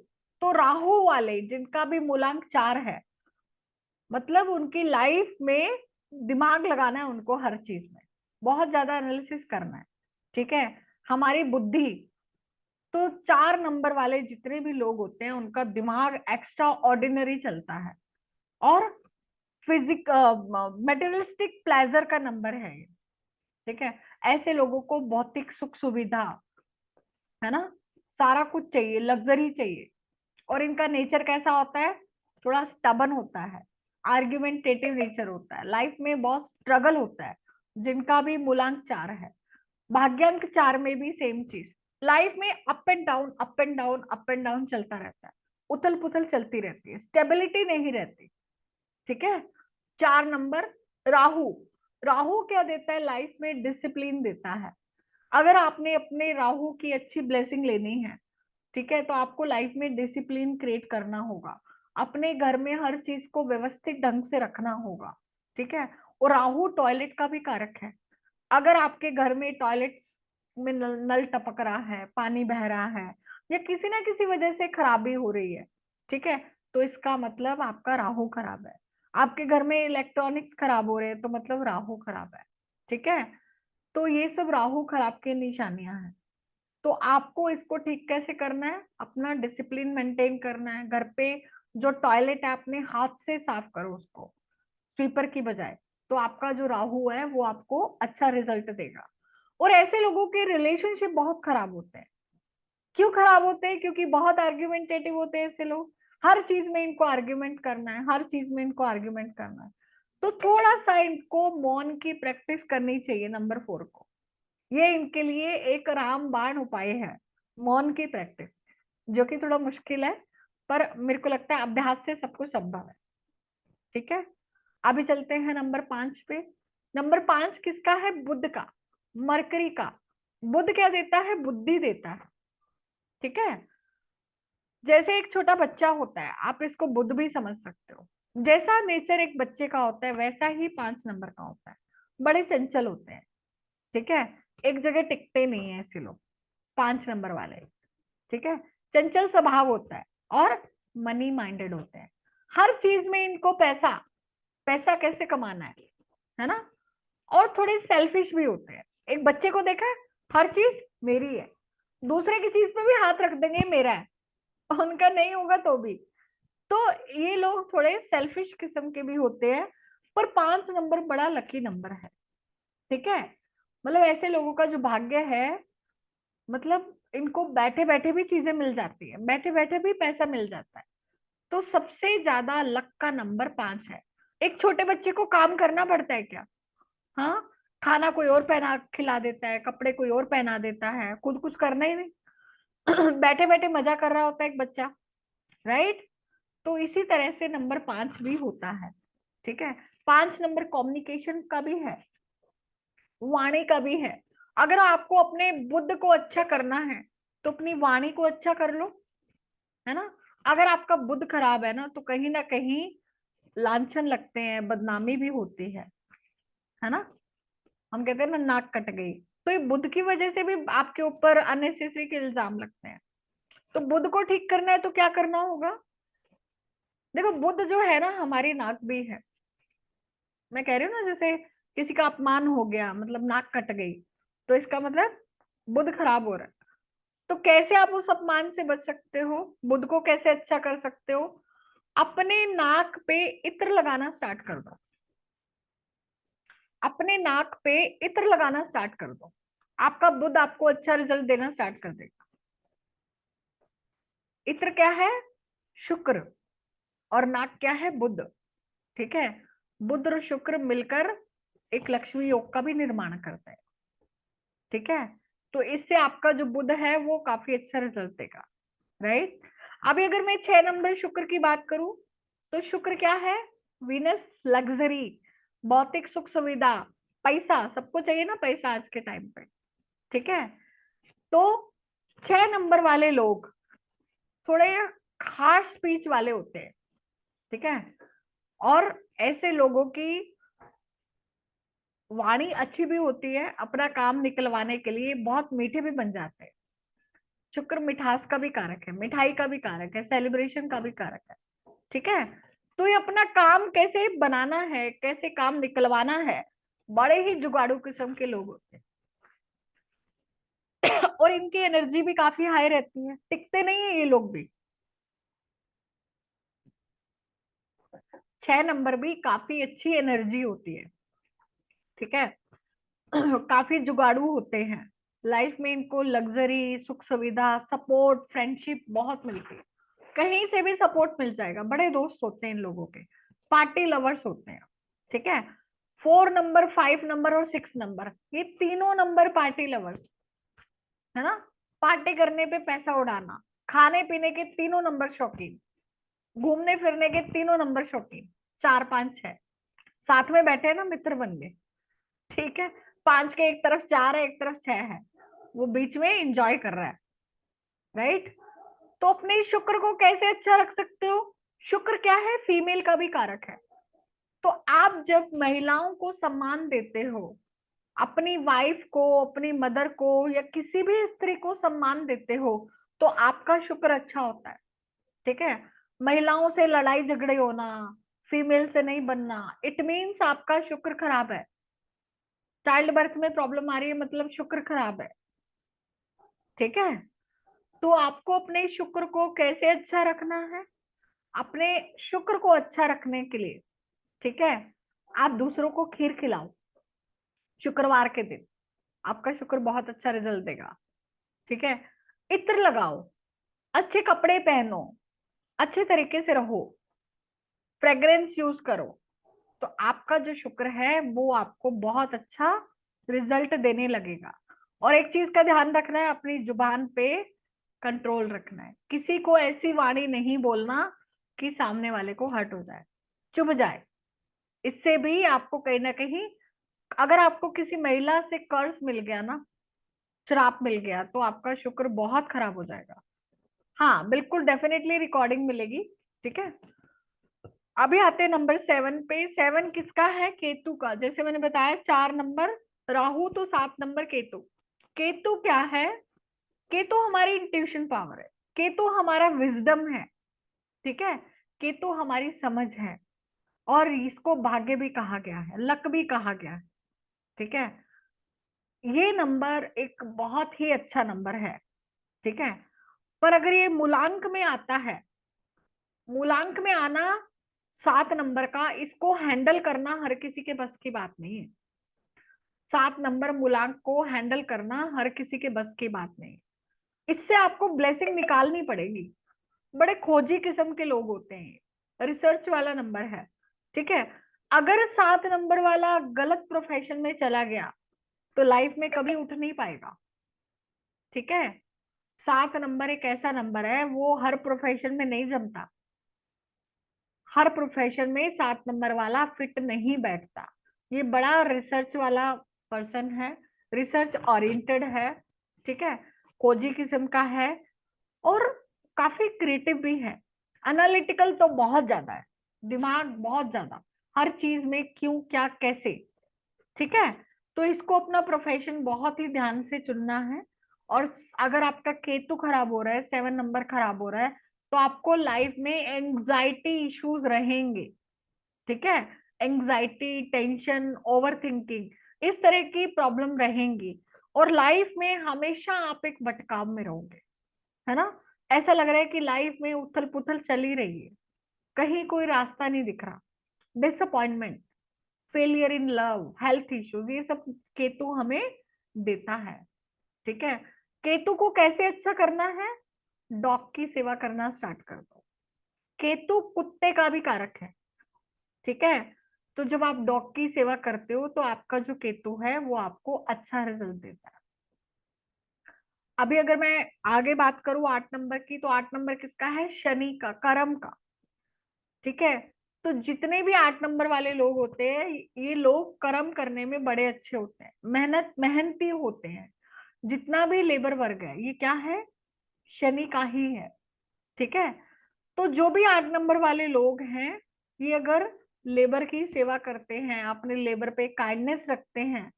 तो राहु वाले जिनका भी मूलांक 4 है, मतलब उनकी लाइफ में दिमाग लगाना है उनको, हर चीज में बहुत ज्यादा एनालिसिस करना है। ठीक है, हमारी बुद्धि तो 4 नंबर वाले जितने भी लोग होते हैं उनका दिमाग एक्स्ट्रा ऑर्डिनरी चलता है और फिजिक मेटेरियलिस्टिक प्लेजर का नंबर है ये, ठीक है। ऐसे लोगों को भौतिक सुख सुविधा, है ना, सारा कुछ चाहिए, लग्जरी चाहिए। और इनका नेचर कैसा होता है, थोड़ा स्टबन होता है, आर्ग्यूमेंटेटिव नेचर होता है, लाइफ में बहुत स्ट्रगल होता है। जिनका भी मूलांक 4 है, भाग्यांक 4 में भी सेम चीज, लाइफ में up and down up and down up and down चलता रहता है, उथल पुथल चलती रहती है, स्टेबिलिटी नहीं रहती, ठीक है। 4 नंबर राहु, राहु क्या देता है लाइफ में, डिसिप्लिन देता है। अगर आपने अपने राहु की अच्छी ब्लेसिंग लेनी है, ठीक है, तो आपको लाइफ में डिसिप्लिन क्रिएट करना होगा, अपने घर में हर चीज को व्यवस्थित ढंग से रखना होगा, ठीक है। और राहु टॉयलेट का भी कारक है। अगर आपके घर में टॉयलेट में नल टपक रहा है, पानी बह रहा है, या किसी ना किसी वजह से खराबी हो रही है, ठीक है, तो इसका मतलब आपका राहु खराब है। आपके घर में इलेक्ट्रॉनिक्स खराब हो रहे हैं तो मतलब राहु खराब है, ठीक है। तो ये सब राहु खराब की निशानियां हैं। तो आपको इसको ठीक कैसे करना है, अपना डिसिप्लिन मेंटेन करना है। घर पे जो टॉयलेट है अपने हाथ से साफ करो उसको, स्वीपर की बजाय, तो आपका जो राहु है वो आपको अच्छा रिजल्ट देगा। और ऐसे लोगों के रिलेशनशिप बहुत खराब होते हैं। क्यों खराब होते हैं, क्योंकि बहुत आर्ग्यूमेंटेटिव होते हैं ऐसे लोग, हर चीज में इनको आर्ग्यूमेंट करना है, हर चीज में इनको आर्ग्यूमेंट करना है। तो थोड़ा सा इनको मौन की प्रैक्टिस करनी चाहिए नंबर 4 को। ये इनके लिए एक रामबाण उपाय है, मौन की प्रैक्टिस, जो कि थोड़ा मुश्किल है, पर मेरे को लगता है अभ्यास से सब कुछ संभव है, ठीक है। अभी चलते हैं नंबर 5 पे। नंबर 5 किसका है, बुध का, मरकरी का। बुध क्या देता है, बुद्धि देता है, ठीक है। जैसे एक छोटा बच्चा होता है, आप इसको बुध भी समझ सकते हो। जैसा नेचर एक बच्चे का होता है वैसा ही 5 नंबर का होता है, बड़े चंचल होते हैं, ठीक है, एक जगह टिकते नहीं है ऐसे लोग 5 नंबर वाले, ठीक है। चंचल स्वभाव होता है और मनी माइंडेड होते हैं। हर चीज में इनको पैसा, पैसा कैसे कमाना है ना। और थोड़े सेल्फिश भी होते हैं। एक बच्चे को देखा है, हर चीज मेरी है, दूसरे की चीज पे भी हाथ रख देंगे मेरा है, उनका नहीं होगा तो भी। तो ये लोग थोड़े सेल्फिश किस्म के भी होते हैं। पर 5 नंबर बड़ा लकी नंबर है, ठीक है। मतलब ऐसे लोगों का जो भाग्य है, मतलब इनको बैठे बैठे भी चीजें मिल जाती है, बैठे बैठे भी पैसा मिल जाता है। तो सबसे ज्यादा लक का नंबर 5 है। एक छोटे बच्चे को काम करना पड़ता है क्या, हाँ, खाना कोई और पहना खिला देता है, कपड़े कोई और पहना देता है, खुद कुछ करना ही नहीं बैठे बैठे मजा कर रहा होता है एक बच्चा, राइट। तो इसी तरह से नंबर 5 भी होता है, ठीक है। 5 नंबर कम्युनिकेशन का भी है, वाणी का भी है। अगर आपको अपने बुद्ध को अच्छा करना है तो अपनी वाणी को अच्छा कर लो, है ना। अगर आपका बुद्ध खराब है ना कहीं ना कहीं लांछन लगते हैं, बदनामी भी होती है ना। हम कहते हैं ना नाक कट गई, तो ये बुद्ध की वजह से भी आपके ऊपर अननेसेसरी के इल्जाम लगते हैं। तो बुद्ध को ठीक करना है तो क्या करना होगा, देखो बुद्ध जो है ना हमारी नाक भी है। मैं कह रही हूँ ना, जैसे किसी का अपमान हो गया मतलब नाक कट गई, तो इसका मतलब बुद्ध खराब हो रहा है। तो कैसे आप उस अपमान से बच सकते हो, बुद्ध को कैसे अच्छा कर सकते हो, अपने नाक पे इत्र लगाना स्टार्ट कर दो, अपने नाक पे इत्र लगाना स्टार्ट कर दो, आपका बुद्ध आपको अच्छा रिजल्ट देना स्टार्ट कर देगा। इत्र क्या है, शुक्र, और नाक क्या है, बुद्ध, ठीक है। बुद्ध और शुक्र मिलकर एक लक्ष्मी योग का भी निर्माण करता है, ठीक है। तो इससे आपका जो बुद्ध है वो काफी अच्छा रिजल्ट देगा, राइट। अभी अगर मैं 6 नंबर शुक्र की बात करूं, तो शुक्र क्या है, वीनस, लग्जरी, भौतिक सुख सुविधा, पैसा, सबको चाहिए ना पैसा आज के टाइम पे, ठीक है। तो 6 नंबर वाले लोग थोड़े हार्श स्पीच वाले होते हैं, ठीक है। और ऐसे लोगों की वाणी अच्छी भी होती है, अपना काम निकलवाने के लिए बहुत मीठे भी बन जाते हैं। शुक्र मिठास का भी कारक है, मिठाई का भी कारक है, सेलिब्रेशन का भी कारक है, ठीक है। तो ये अपना काम कैसे बनाना है, कैसे काम निकलवाना है, बड़े ही जुगाड़ू किस्म के लोग होते हैं। और इनकी एनर्जी भी काफी हाई रहती है, टिकते नहीं है ये लोग भी। 6 नंबर भी काफी अच्छी एनर्जी होती है, ठीक है। काफी जुगाड़ू होते हैं, लाइफ में इनको लग्जरी, सुख सुविधा, सपोर्ट, फ्रेंडशिप बहुत मिलती है, कहीं से भी सपोर्ट मिल जाएगा। बड़े दोस्त होते हैं इन लोगों के, पार्टी लवर्स होते हैं, ठीक है। 4 नंबर, 5 नंबर और 6 नंबर, ये तीनों नंबर पार्टी लवर्स है ना। पार्टी करने पे पैसा उड़ाना, खाने पीने के तीनों नंबर शौकीन, घूमने फिरने के तीनों नंबर शौकीन। 4 5 6 साथ में बैठे हैं ना, मित्र बन गए, ठीक है। 5 के एक तरफ 4 है, एक तरफ 6 है, वो बीच में एंजॉय कर रहा है, राइट। तो अपने शुक्र को कैसे अच्छा रख सकते हो? शुक्र क्या है? फीमेल का भी कारक है। तो आप जब महिलाओं को सम्मान देते हो, अपनी वाइफ को, अपनी मदर को या किसी भी स्त्री को सम्मान देते हो, तो आपका शुक्र अच्छा होता है, ठीक है। महिलाओं से लड़ाई झगड़े होना, फीमेल से नहीं बनना, इट मीन्स आपका शुक्र खराब है। चाइल्ड बर्थ में प्रॉब्लम आ रही है, मतलब शुक्र खराब है, ठीक है। तो आपको अपने शुक्र को कैसे अच्छा रखना है? अपने शुक्र को अच्छा रखने के लिए, ठीक है, आप दूसरों को खीर खिलाओ शुक्रवार के दिन, आपका शुक्र बहुत अच्छा रिजल्ट देगा, ठीक है। इत्र लगाओ, अच्छे कपड़े पहनो, अच्छे तरीके से रहो, फ्रेग्रेंस यूज करो, तो आपका जो शुक्र है वो आपको बहुत अच्छा रिजल्ट देने लगेगा। और एक चीज का ध्यान रखना है, अपनी जुबान पे कंट्रोल रखना है, किसी को ऐसी वाणी नहीं बोलना कि सामने वाले को हर्ट हो जाए, चुभ जाए। इससे भी आपको कहीं ना कहीं, अगर आपको किसी महिला से कर्ज मिल गया ना, श्राप मिल गया, तो आपका शुक्र बहुत खराब हो जाएगा। हाँ बिल्कुल, डेफिनेटली रिकॉर्डिंग मिलेगी, ठीक है। अभी आते हैं नंबर 7 पे। 7 किसका है? केतु का। जैसे मैंने बताया 4 नंबर राहु, तो 7 नंबर केतु। केतु क्या है? केतु हमारी इंट्यूशन पावर है, केतु हमारा विजडम है, ठीक है। केतु हमारी समझ है, और इसको भाग्य भी कहा गया है, लक भी कहा गया है, ठीक है। ये नंबर एक बहुत ही अच्छा नंबर है, ठीक है। पर अगर ये मूलांक में आता है, मूलांक में आना 7 नंबर का, इसको हैंडल करना हर किसी के बस की बात नहीं है। 7 नंबर मूलांक को हैंडल करना हर किसी के बस की बात नहीं। इससे आपको ब्लेसिंग निकालनी पड़ेगी। बड़े खोजी किस्म के लोग होते हैं, रिसर्च वाला नंबर है, ठीक है। अगर 7 नंबर वाला गलत प्रोफेशन में चला गया तो लाइफ में कभी उठ नहीं पाएगा, ठीक है। 7 नंबर एक ऐसा नंबर है, वो हर प्रोफेशन में नहीं जमता, हर प्रोफेशन में 7 नंबर वाला फिट नहीं बैठता। ये बड़ा रिसर्च वाला पर्सन है, रिसर्च ओरिएंटेड है, ठीक है, खोजी किस्म का है, और काफी क्रिएटिव भी है। एनालिटिकल तो बहुत ज्यादा है, दिमाग बहुत ज्यादा, हर चीज में क्यों, क्या, कैसे, ठीक है। तो इसको अपना प्रोफेशन बहुत ही ध्यान से चुनना है। और अगर आपका केतु खराब हो रहा है, 7 नंबर खराब हो रहा है, तो आपको लाइफ में एंजाइटी इश्यूज रहेंगे, ठीक है। एंजाइटी, टेंशन, ओवर थिंकिंग, इस तरह की प्रॉब्लम रहेंगी, और लाइफ में हमेशा आप एक भटकाव में रहोगे, है ना। ऐसा लग रहा है कि लाइफ में उथल पुथल चल ही रही है, कहीं कोई रास्ता नहीं दिख रहा, disappointment, failure in love, health issues, ये सब केतु हमें देता है, ठीक है। केतु को कैसे अच्छा करना है? डॉग की सेवा करना स्टार्ट कर दो। केतु कुत्ते का भी कारक है, ठीक है। तो जब आप डॉग की सेवा करते हो, तो आपका जो केतु है वो आपको अच्छा रिजल्ट देता है। अभी अगर मैं आगे बात करूं 8 नंबर की, तो 8 नंबर किसका है? शनि का, कर्म का, ठीक है। तो जितने भी 8 नंबर वाले लोग होते हैं, ये लोग कर्म करने में बड़े अच्छे होते हैं, मेहनती होते हैं। जितना भी लेबर वर्ग है, ये क्या है? शनि का ही है, ठीक है। तो जो भी 8 नंबर वाले लोग हैं, ये अगर लेबर की सेवा करते हैं, अपने लेबर पे काइंडनेस रखते हैं,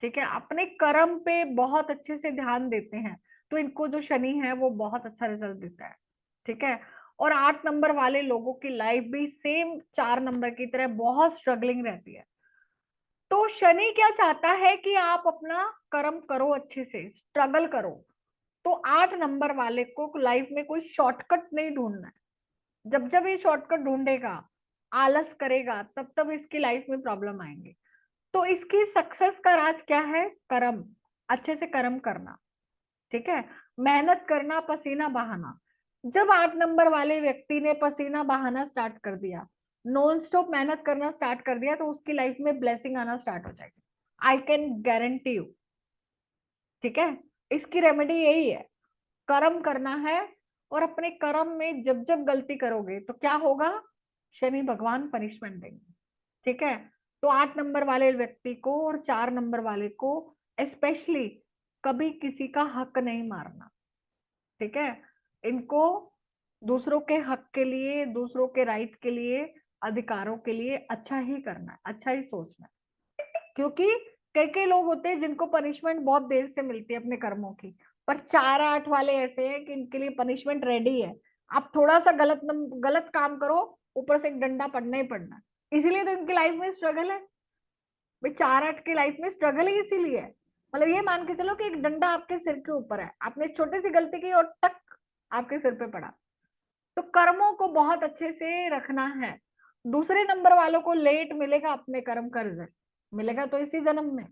ठीक है, अपने कर्म पे बहुत अच्छे से ध्यान देते हैं, तो इनको जो शनि है वो बहुत अच्छा रिजल्ट देता है, ठीक है। और 8 नंबर वाले लोगों की लाइफ भी सेम 4 नंबर की तरह बहुत स्ट्रगलिंग रहती है, तो शनि क्या चाहता है कि आप अपना कर्म करो, अच्छे से स्ट्रगल करो। तो 8 नंबर वाले को लाइफ में कोई शॉर्टकट नहीं ढूंढना है। जब जब ये शॉर्टकट ढूंढेगा, आलस करेगा, तब तब इसकी लाइफ में प्रॉब्लम आएंगे। तो इसकी सक्सेस का राज क्या है? कर्म, अच्छे से कर्म करना, ठीक है, मेहनत करना, पसीना बहाना। जब 8 नंबर वाले व्यक्ति ने पसीना बहाना स्टार्ट कर दिया, नॉन स्टॉप मेहनत करना स्टार्ट कर दिया, तो उसकी लाइफ में ब्लेसिंग आना स्टार्ट हो जाएगी। आई कैन गारंटी यू, ठीक है। इसकी रेमेडी यही है, कर्म करना है। और अपने कर्म में जब जब गलती करोगे तो क्या होगा? शनि भगवान पनिशमेंट देंगे, ठीक है। तो 8 नंबर वाले व्यक्ति को और 4 नंबर वाले को स्पेशली कभी किसी का हक नहीं मारना, ठीक है। इनको दूसरों के हक के लिए, दूसरों के राइट के लिए, अधिकारों के लिए अच्छा ही करना है, अच्छा ही सोचना है। क्योंकि कई कई लोग होते हैं जिनको पनिशमेंट बहुत देर से मिलती है अपने कर्मों की, पर 4-8 वाले ऐसे हैं कि इनके लिए पनिशमेंट रेडी है। आप थोड़ा सा गलत काम करो, ऊपर से एक डंडा पड़ना ही पड़ना। इसीलिए तो इनकी लाइफ में स्ट्रगल है भाई। 4-8 की लाइफ में स्ट्रगल ही इसीलिए है। मतलब ये मान के चलो कि एक डंडा आपके सिर के ऊपर है, आपने छोटी सी गलती की और टक आपके सिर पे पड़ा। तो कर्मों को बहुत अच्छे से रखना है। दूसरे नंबर वालों को लेट मिलेगा अपने कर्म का रिजल्ट, मिलेगा तो इसी जन्म में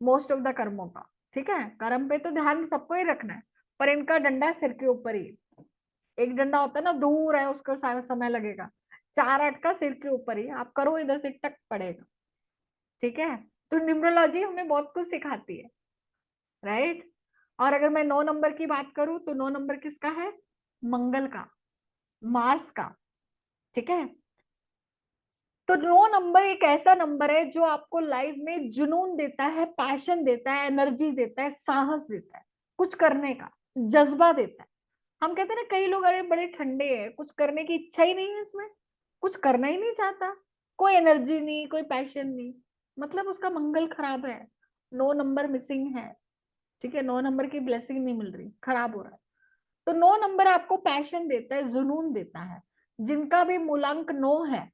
मोस्ट ऑफ द कर्मों का, ठीक है। कर्म पे तो ध्यान सबको ही रखना है, पर इनका डंडा सिर के ऊपर ही। एक डंडा होता है ना दूर है, उसको समय लगेगा। 4-8 का सिर के ऊपर ही, आप करो इधर से टक पड़ेगा, ठीक है। तो न्यूमरोलॉजी हमें बहुत कुछ सिखाती है, राइट। और अगर मैं 9 नंबर की बात करूं तो 9 नंबर किसका है? मंगल का, मार्स का, ठीक है। तो 9 नंबर एक ऐसा नंबर है जो आपको लाइफ में जुनून देता है, पैशन देता है, एनर्जी देता है, साहस देता है, कुछ करने का जज्बा देता है। हम कहते हैं ना, कई लोग अरे बड़े ठंडे हैं, कुछ करने की इच्छा ही नहीं है, इसमें कुछ करना ही नहीं चाहता, कोई एनर्जी नहीं, कोई पैशन नहीं, मतलब उसका मंगल खराब है, 9 नंबर मिसिंग है, ठीक है। 9 नंबर की ब्लेसिंग नहीं मिल रही, खराब हो रहा है। तो 9 नंबर आपको पैशन देता है, जुनून देता है। जिनका भी मूलांक 9 है,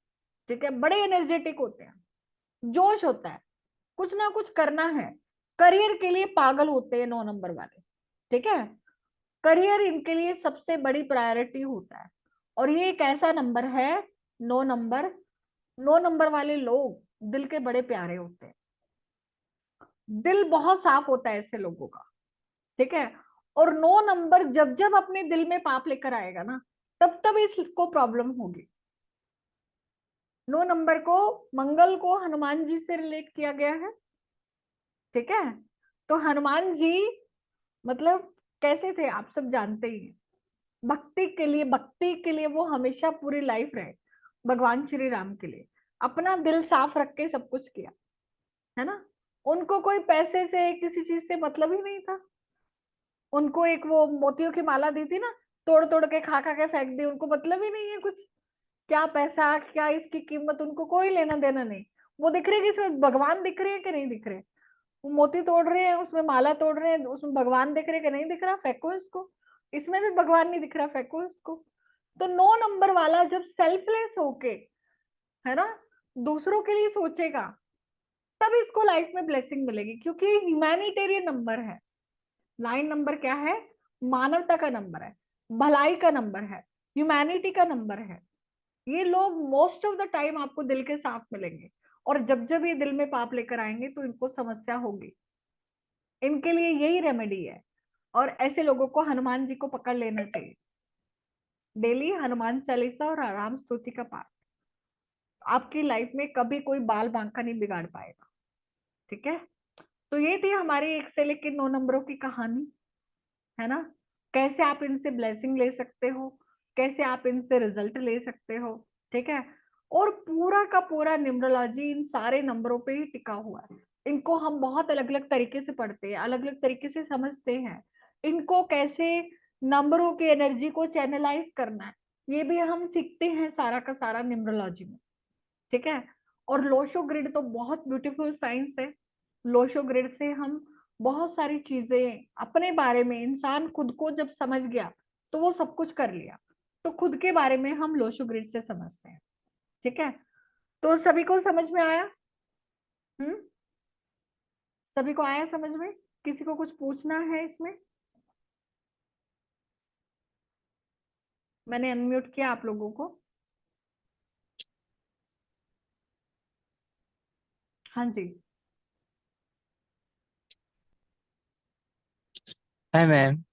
ठीक है, बड़े एनर्जेटिक होते हैं, जोश होता है, कुछ ना कुछ करना है, करियर के लिए पागल होते हैं 9 नंबर वाले, ठीक है। करियर इनके लिए सबसे बड़ी प्रायोरिटी होता है। और ये एक ऐसा नंबर है 9 नंबर, 9 नंबर वाले लोग दिल के बड़े प्यारे होते हैं, दिल बहुत साफ होता है ऐसे लोगों का, ठीक है। और 9 नंबर जब जब अपने दिल में पाप लेकर आएगा ना, तब तब इसको प्रॉब्लम होगी। 9 नंबर को, मंगल को हनुमान जी से रिलेट किया गया है, ठीक है। तो हनुमान जी मतलब कैसे थे आप सब जानते ही हैं। भक्ति के लिए वो हमेशा पूरी लाइफ रहे, भगवान श्री राम के लिए अपना दिल साफ रख के सब कुछ किया, है ना। उनको कोई पैसे से, किसी चीज से मतलब ही नहीं था। उनको एक वो मोतियों की माला दी थी ना, तोड़ तोड़ के खा खा के फेंक दी, उनको मतलब ही नहीं है कुछ, क्या पैसा, क्या इसकी कीमत, उनको कोई लेना देना नहीं। वो दिख रहे कि इसमें भगवान दिख रहे हैं कि नहीं दिख रहे, वो मोती तोड़ रहे हैं, उसमें माला तोड़ रहे हैं, उसमें भगवान दिख रहे कि नहीं दिख रहा, फेंको इसको। इसमें भी भगवान नहीं दिख रहा, फेंको इसको। तो 9 नंबर वाला जब सेल्फलेस होके, है ना, दूसरों के लिए सोचेगा, तब इसको लाइफ में ब्लेसिंग मिलेगी, क्योंकि ह्यूमैनिटेरियन नंबर है। 9 नंबर क्या है? मानवता का नंबर है, भलाई का नंबर है, ह्यूमैनिटी का नंबर है। ये लोग मोस्ट ऑफ द टाइम आपको दिल के साफ मिलेंगे। और जब जब ये दिल में पाप लेकर आएंगे तो इनको समस्या होगी, इनके लिए यही रेमेडी है। और ऐसे लोगों को हनुमान जी को पकड़ लेना चाहिए, डेली हनुमान चालीसा और राम स्तुति का पाठ, आपकी लाइफ में कभी कोई बाल बांका नहीं बिगाड़ पाएगा, ठीक है। तो ये थी हमारी 1 से लेकर 9 नंबरों की कहानी, है ना। कैसे आप इनसे ब्लेसिंग ले सकते हो, कैसे आप इनसे रिजल्ट ले सकते हो, ठीक है। और पूरा का पूरा न्यूमरोलॉजी इन सारे नंबरों पे ही टिका हुआ है। इनको हम बहुत अलग अलग तरीके से पढ़ते हैं, अलग अलग तरीके से समझते हैं। इनको कैसे नंबरों की एनर्जी को चैनलाइज करना है, ये भी हम सीखते हैं सारा का सारा न्यूमरोलॉजी में, ठीक है। और लोशो ग्रिड तो बहुत ब्यूटीफुल साइंस है। लोशो ग्रिड से हम बहुत सारी चीजें अपने बारे में, इंसान खुद को जब समझ गया तो वो सब कुछ कर लिया। तो खुद के बारे में हम लोशो ग्रिड से समझते हैं, ठीक है। तो सभी को समझ में आया? सभी को आया समझ में? किसी को कुछ पूछना है इसमें? मैंने अनम्यूट किया आप लोगों को। हाँ जी। Hi ma'am.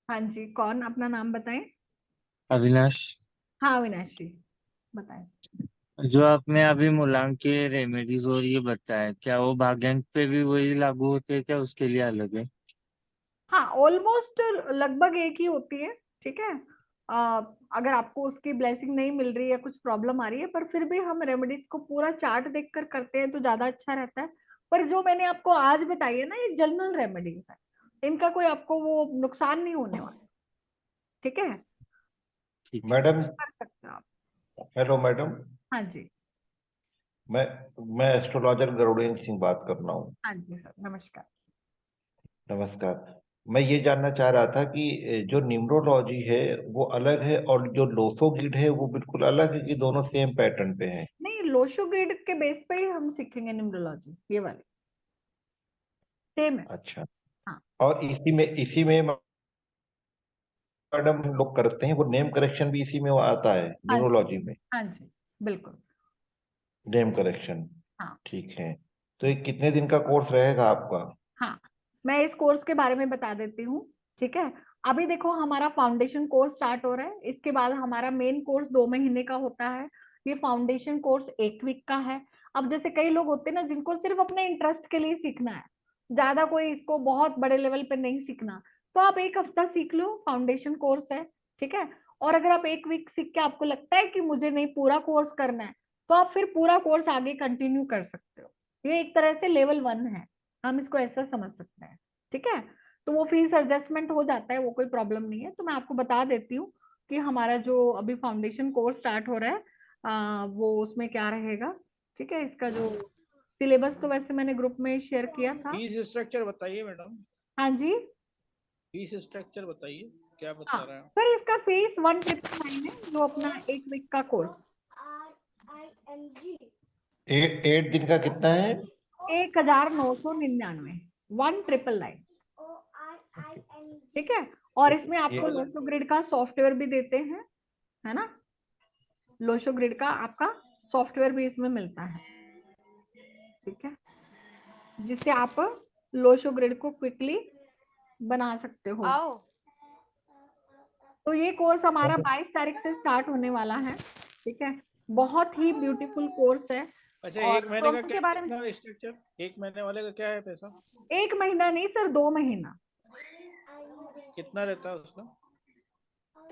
हाँ जी, कौन? अपना नाम बताएं। अविनाश। हाँ अविनाश जी, बताएं। जो आपने अभी मुलांग के रेमेडीज और ये बताया, क्या वो भाग्यांक पे भी वही लागू होते हैं, क्या उसके लिए अलग है? हाँ ऑलमोस्ट लगभग एक ही होती है, ठीक है। अगर आपको उसकी ब्लेसिंग नहीं मिल रही है, कुछ प्रॉब्लम आ रही है, पर फिर भी हम रेमेडीज को पूरा चार्ट देखकर करते हैं तो ज्यादा अच्छा रहता है। पर जो मैंने आपको आज बताई है ना, ये जनरल रेमेडीज है, इनका कोई आपको वो नुकसान नहीं होने वाला, ठीक है। ठीक है। मैडम, कर सकते हो आप। हेलो मैडम, हाँ जी। मैं मैं एस्ट्रोलॉजर गरुड़ेन सिंह बात कर रहा हूँ। हाँ जी सर, नमस्कार। नमस्कार। मैं ये जानना चाह रहा था कि जो न्यूमरोलॉजी है वो अलग है और जो लोसो गिड है वो बिल्कुल अलग है, कि दोनों सेम पैटर्न पे हैं? नहीं, लोशो ग्रिड के बेस पे ही हम सीखेंगे न्यूमरोलॉजी, ये वाली सेम है। अच्छा। हाँ और इसी में मैडम हम लोग करते हैं वो नेम करेक्शन भी इसी में वो आता है हाँ जी। न्यूमरोलॉजी में? हाँ जी बिल्कुल। नेम करेक्शन, हाँ ठीक है। तो ये कितने दिन का कोर्स रहेगा आपका? हाँ, मैं इस कोर्स के बारे में बता देती हूँ, ठीक है। अभी देखो हमारा फाउंडेशन कोर्स स्टार्ट हो रहा है, इसके बाद हमारा मेन कोर्स 2 महीने का होता है। ये फाउंडेशन कोर्स 1 वीक का है। अब जैसे कई लोग होते हैं ना जिनको सिर्फ अपने इंटरेस्ट के लिए सीखना है, ज्यादा कोई इसको बहुत बड़े लेवल पे नहीं सीखना, तो आप 1 हफ्ता सीख लो, फाउंडेशन कोर्स है, ठीक है। और अगर आप 1 वीक सीख के आपको लगता है कि मुझे नहीं पूरा कोर्स करना है, तो आप फिर पूरा कोर्स आगे कंटिन्यू कर सकते हो। ये एक तरह से लेवल 1 है, हम इसको ऐसा समझ सकते हैं, ठीक है। तो वो फीस एडजस्टमेंट हो जाता है, वो कोई प्रॉब्लम नहीं है। तो मैं आपको बता देती हूँ कि हमारा जो अभी फाउंडेशन कोर्स स्टार्ट हो रहा है, वो उसमें क्या रहेगा, ठीक है। इसका जो सिलेबस तो वैसे मैंने ग्रुप में शेयर किया था। फीस स्ट्रक्चर बताइए मैडम, हाँ जी। फीस स्ट्रक्चर बताइए, क्या बता हाँ रहे हैं आप? सर, इसका फीस 1999 है, जो अपना 1 वीक का कोर्स। 8 दिन का कितना है? 1999, 1999, ठीक है। और इसमें आपको ये लोशो ग्रिड का सॉफ्टवेयर भी देते हैं, है ना। लोशो ग्रिड का आपका सॉफ्टवेयर भी इसमें मिलता है, ठीक है, जिससे आप लोशो ग्रिड को क्विकली बना सकते हो। तो ये कोर्स हमारा 22 तारीख से स्टार्ट होने वाला है, ठीक है। बहुत ही ब्यूटीफुल कोर्स है। अच्छा, और 1 महीने का के क्या बारे में कितना स्ट्रक्चर? 1 महीने वाले का क्या है पैसा? 1 महीना नहीं सर, 2 महीना। कितना रहता है उसका?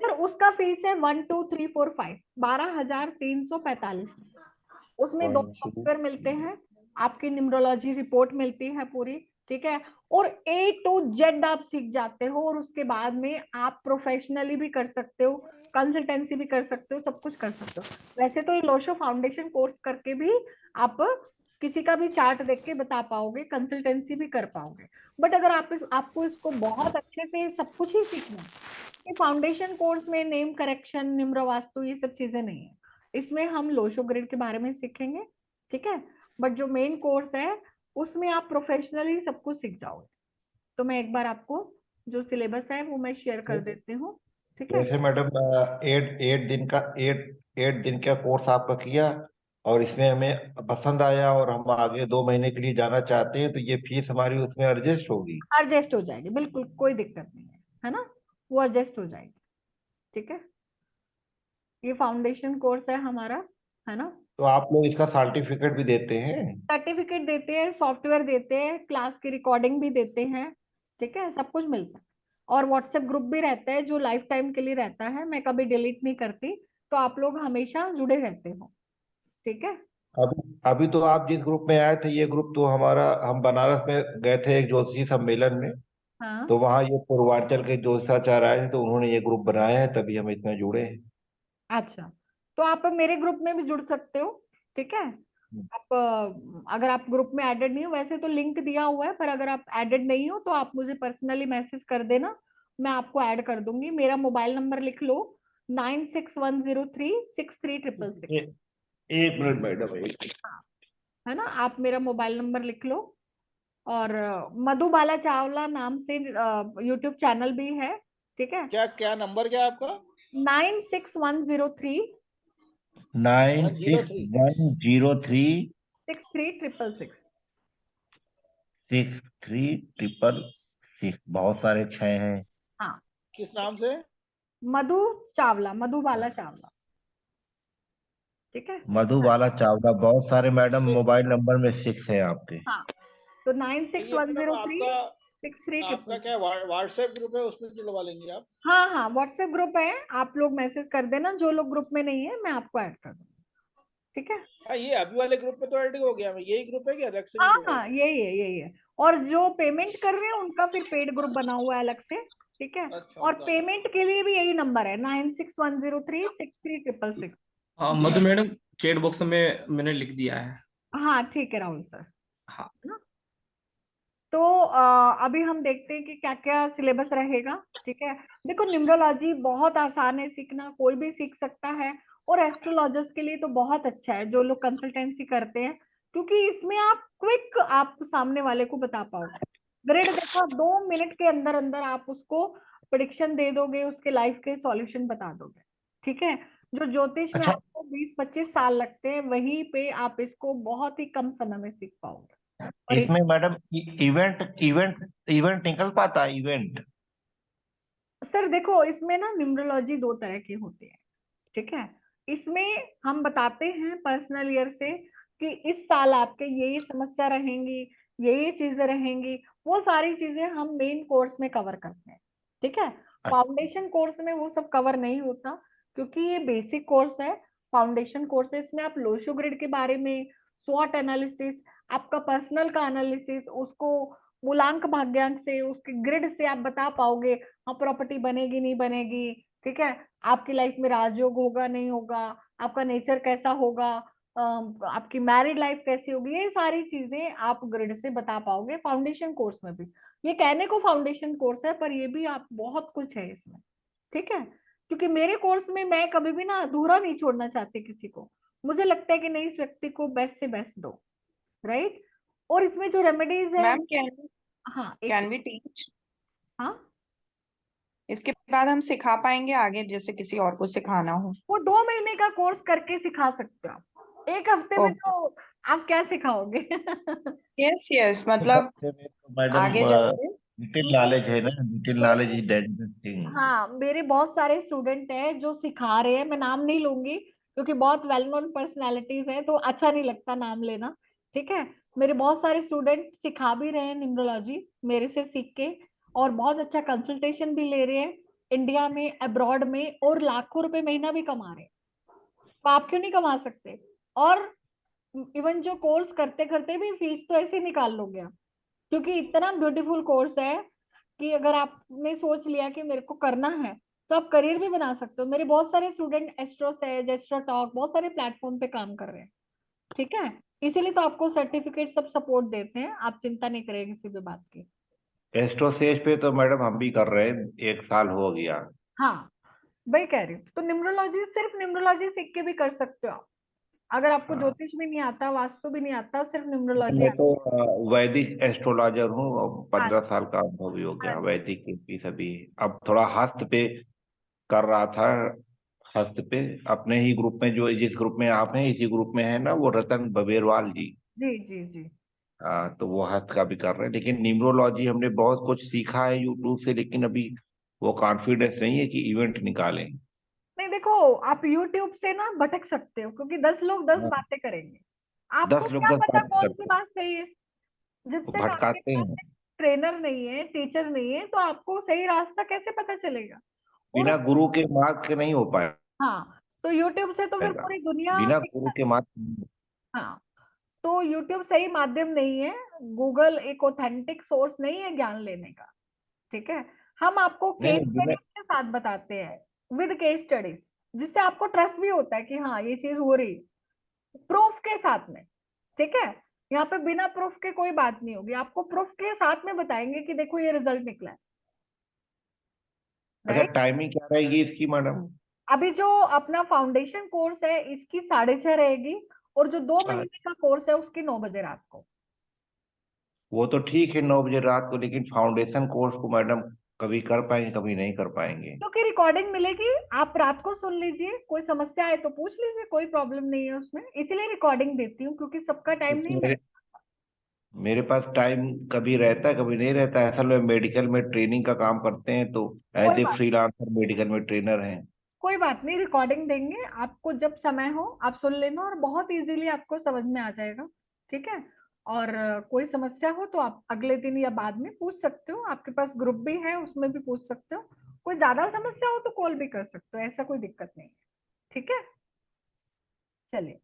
सर उसका फीस है 1 2 3 4 5, 12,345। उसमें 2 सॉफ्टवेयर मिलते हैं, आपकी न्यूमरोलॉजी रिपोर्ट मिलती है पूरी, ठीक है। और A to Z आप सीख जाते हो, और उसके बाद में आप प्रोफेशनली भी कर सकते हो, कंसल्टेंसी भी कर सकते हो, सब कुछ कर सकते हो। वैसे तो ये लोशो फाउंडेशन कोर्स करके भी आप किसी का भी चार्ट देख के बता पाओगे, कंसल्टेंसी भी कर पाओगे। बट अगर आपको इसको बहुत अच्छे से सब कुछ ही सीखना है, ये फाउंडेशन कोर्स में नेम करेक्शन, निम्र वास्तु, ये सब चीजें नहीं है। इसमें हम लोशो ग्रिड के बारे में सीखेंगे, ठीक है। बट जो मेन कोर्स है उसमें आप प्रोफेशनली सब कुछ सीख जाओगे। तो मैं एक बार आपको जो सिलेबस है वो मैं शेयर कर देती हूँ, ठीक है। जैसे मैडम 8 दिन का कोर्स आपका किया और इसमें हमें पसंद आया और हम आगे 2 महीने के लिए जाना चाहते हैं, तो ये फीस हमारी उसमें एडजस्ट होगी? एडजस्ट हो जाएगी, बिल्कुल कोई दिक्कत नहीं है ना, वो एडजस्ट हो जाएगी, ठीक है। ये फाउंडेशन कोर्स है हमारा, है ना। तो आप लोग इसका सर्टिफिकेट भी देते हैं? सर्टिफिकेट देते हैं, सॉफ्टवेयर देते हैं, क्लास की रिकॉर्डिंग भी देते हैं, ठीक है, सब कुछ मिलता है। और व्हाट्सएप ग्रुप भी रहता है जो लाइफ टाइम के लिए रहता है, मैं कभी डिलीट नहीं करती, तो आप लोग हमेशा जुड़े रहते हो, ठीक है। अभी तो आप जिस ग्रुप में आए थे, ये ग्रुप तो हम बनारस में गए थे एक ज्योतिषी सम्मेलन में, हाँ तो वहाँ ये पूर्वांचल के ज्योतिषाचार्य आए थे, तो उन्होंने ये ग्रुप बनाया है, तभी हम इसमें जुड़े हैं। अच्छा, तो आप मेरे ग्रुप में भी जुड़ सकते हो, ठीक है। आप अगर आप ग्रुप में एडेड नहीं हो, वैसे तो लिंक दिया हुआ है, पर अगर आप एडेड नहीं हो तो आप मुझे पर्सनली मैसेज कर देना, मैं आपको ऐड कर दूंगी। मेरा मोबाइल नंबर लिख लो, 9610363666। एक मिनट मैडम, हाँ है ना, आप मेरा मोबाइल नंबर लिख लो। और मधुबाला चावला नाम से यूट्यूब चैनल भी है, ठीक है। क्या क्या नंबर क्या है आपका? 96103 96103 63666। 63666। बहुत सारे 6 हैं। हाँ, किस नाम से? मधु चावला, मधुबाला चावला, ठीक है। मधुबाला चावला। बहुत सारे मैडम से मोबाइल नंबर में 6 है आपके। हाँ, तो तो ये मैडम 96103 आपका 63666। क्या व्हाट्सएप ग्रुप है, उसमें जुड़वा लेंगे आप? हाँ हाँ, व्हाट्सएप ग्रुप है, आप लोग मैसेज कर देना। जो लोग ग्रुप में नहीं है मैं आपको ऐड कर दूंगी, ठीक है। हाँ, ये अभी वाले ग्रुप में तो ऐड हो गया, मैं यही ग्रुप है कि अलग से भी हाँ कोई है? हाँ, यही है यही है। और जो पेमेंट कर रहे हैं उनका फिर पेड ग्रुप बना हुआ है अलग से, ठीक है। अच्छा, और उनका अलग। पेमेंट के लिए भी यही नंबर है 96103 63666। हाँ मधु मैडम, चैट बॉक्स में मैंने लिख दिया है। हाँ ठीक है राहुल सर। हाँ। ना? तो अभी हम देखते हैं कि क्या क्या सिलेबस रहेगा, ठीक है। देखो, न्यूमरोलॉजी बहुत आसान है सीखना, कोई भी सीख सकता है। और एस्ट्रोलॉजर्स के लिए तो बहुत अच्छा है जो लोग कंसल्टेंसी करते हैं, क्योंकि इसमें आप क्विक आप सामने वाले को बता पाओगे। ग्रिड देखो, 2 मिनट के अंदर अंदर आप उसको प्रिडिक्शन दे दोगे, उसके लाइफ के सॉल्यूशन बता दोगे, ठीक है। जो ज्योतिष में अच्छा, आपको 20-25 साल लगते हैं, वहीं पे आप इसको बहुत ही कम समय में सीख पाओगे। और इसमें मैडम इवेंट इवेंट इवेंट निकल पाता है इवेंट? सर देखो, इसमें ना न्यूमरोलॉजी 2 तरह की होती है, ठीक है। इसमें हम बताते हैं पर्सनल ईयर से कि इस साल आपके ये समस्या रहेंगी, ये चीजें रहेंगी। वो सारी चीजें हम मेन कोर्स में कवर करते हैं, ठीक है। फाउंडेशन कोर्स में वो सब कवर नहीं होता, क्योंकि ये बेसिक कोर्स है। फाउंडेशन कोर्स है, इसमें आप लोशो ग्रिड के बारे में, स्वॉट एनालिसिस, आपका पर्सनल का एनालिसिस, उसको मूलांक भाग्यांक से, उसके ग्रिड से आप बता पाओगे हाँ प्रॉपर्टी बनेगी नहीं बनेगी, ठीक है। आपकी लाइफ में राजयोग होगा नहीं होगा, आपका नेचर कैसा होगा, आपकी मैरिड लाइफ कैसी होगी, ये सारी चीजें आप ग्रिड से बता पाओगे फाउंडेशन कोर्स में भी। ये कहने को फाउंडेशन कोर्स है, पर ये भी आप बहुत कुछ है इसमें, ठीक है। क्योंकि मेरे कोर्स में मैं कभी भी ना अधूरा नहीं छोड़ना चाहती किसी को। मुझे लगता है कि नहीं, इस व्यक्ति को बेस्ट से बेस्ट दो, राइट। और इसमें जो रेमेडीज है, मैम हाँ एक कैन वी टीच? हाँ, इसके बाद हम सिखा पाएंगे आगे, जैसे किसी और को सिखाना हो? वो 2 महीने का कोर्स करके सिखा सकते हो आप। 1 हफ्ते में ओके। तो आप क्या सिखाओगे? यस यस, एक मतलब हफ्ते में तो मैडम आगे जाके। डिटेल नॉलेज है ना, detail knowledge is dangerous thing. हाँ, मेरे बहुत सारे स्टूडेंट हैं जो सिखा रहे हैं, मैं नाम नहीं लूंगी क्योंकि बहुत वेल नोन पर्सनैलिटीज हैं, तो अच्छा नहीं लगता नाम लेना, ठीक है। मेरे बहुत सारे स्टूडेंट सिखा भी रहे हैं न्यूमरोलॉजी मेरे से सीख के, और बहुत अच्छा कंसल्टेशन भी ले रहे हैं इंडिया में, अब्रॉड में, और लाखों रुपए महीना भी कमा रहे हैं। तो आप क्यों नहीं कमा सकते? और इवन जो कोर्स करते करते भी फीस तो ऐसे निकाल लोगे आप, क्योंकि इतना ब्यूटीफुल कोर्स है कि अगर आपने सोच लिया कि मेरे को करना है, तो आप करियर भी बना सकते हो। मेरे बहुत सारे student astro says, astro talk, बहुत सारे प्लेटफॉर्म पे काम कर रहे हैं, ठीक है। इसीलिए तो आपको सर्टिफिकेट सब सपोर्ट देते हैं, आप चिंता नहीं करें किसी भी बात की। एस्ट्रोसेज पे तो मैडम हम भी कर रहे हैं, 1 साल हो गया। हाँ, वही कह रही हूँ, तो न्यूमरोलॉजी, सिर्फ न्यूमरोलॉजी सीख के भी कर सकते हो आप। अगर आपको हाँ, ज्योतिष भी नहीं आता, वास्तु भी नहीं आता, सिर्फ लेकिन न्यूमरोलॉजी मैं आता। तो वैदिक एस्ट्रोलॉजर हूँ और हाँ 15 जी, साल का अनुभव भी हो हाँ गया जी। वैदिक की सभी। अब थोड़ा हस्त पे कर रहा था, हस्त पे अपने ही ग्रुप में, जो जिस ग्रुप में आप हैं इसी ग्रुप में है ना वो रतन बबेरवाल जी। जी जी जी। तो वो हस्त का भी कर रहे हैं, लेकिन न्यूमरोलॉजी हमने बहुत कुछ सीखा है यूट्यूब से, लेकिन अभी वो कॉन्फिडेंस नहीं है कि इवेंट निकालें। नहीं देखो, आप YouTube से ना भटक सकते हो, क्योंकि 10 लोग 10 हाँ, बातें करेंगे। आपको 10 लोग क्या 10 पता बात कौन सी करते हैं, बात सही है? जब वो तक आपके भटकाते पास हैं। एक ट्रेनर नहीं है, टीचर नहीं है, तो आपको सही रास्ता कैसे पता चलेगा? और बिना गुरु के मार्ग के नहीं हो हाँ, तो YouTube से तो फिर पाएगा, पूरी दुनिया बिना सीख गुरु जाती के है। मार्ग के नहीं। हाँ, तो YouTube सही माध्यम नहीं है, गूगल एक ऑथेंटिक सोर्स नहीं है ज्ञान लेने का, ठीक है। हम आपको नहीं केस नहीं, बिना स्टडीज के साथ बताते हैं, विद केस स्टडीज, जिससे आपको ट्रस्ट भी होता है कि हाँ ये चीज हो रही है, प्रूफ के साथ में, ठीक है। यहाँ पे बिना प्रूफ के कोई बात नहीं होगी, आपको प्रूफ के साथ में बताएंगे कि देखो ये रिजल्ट निकला है, अच्छा, राइट। टाइमिंग क्या रहेगी इसकी मैडम? अभी जो अपना फाउंडेशन कोर्स है, इसकी 6:30 रहेगी, और जो 2 महीने का कोर्स है उसकी 9 बजे रात को। वो तो ठीक है 9 बजे रात को, लेकिन फाउंडेशन कोर्स को मैडम कभी कर पाएंगे कभी नहीं कर पाएंगे। क्योंकि रिकॉर्डिंग मिलेगी, आप रात को सुन लीजिए, कोई समस्या है तो पूछ लीजिए, कोई प्रॉब्लम नहीं है उसमें, इसीलिए रिकॉर्डिंग देती हूँ क्योंकि सबका टाइम नहीं मेरे बैठ। मेरे पास टाइम कभी रहता है कभी नहीं रहता है। असल में मेडिकल में ट्रेनिंग का काम करते हैं, तो कोई एज ए बात फ्रीलांसर मेडिकल में ट्रेनर हैं। कोई बात नहीं, रिकॉर्डिंग देंगे आपको, जब समय हो आप सुन लेना और बहुत इजीली आपको समझ में आ जाएगा। ठीक है। और कोई समस्या हो तो आप अगले दिन या बाद में पूछ सकते हो, आपके पास ग्रुप भी है उसमें भी पूछ सकते हो। कोई ज्यादा समस्या हो तो कॉल भी कर सकते हो, ऐसा कोई दिक्कत नहीं है। ठीक है, चलिए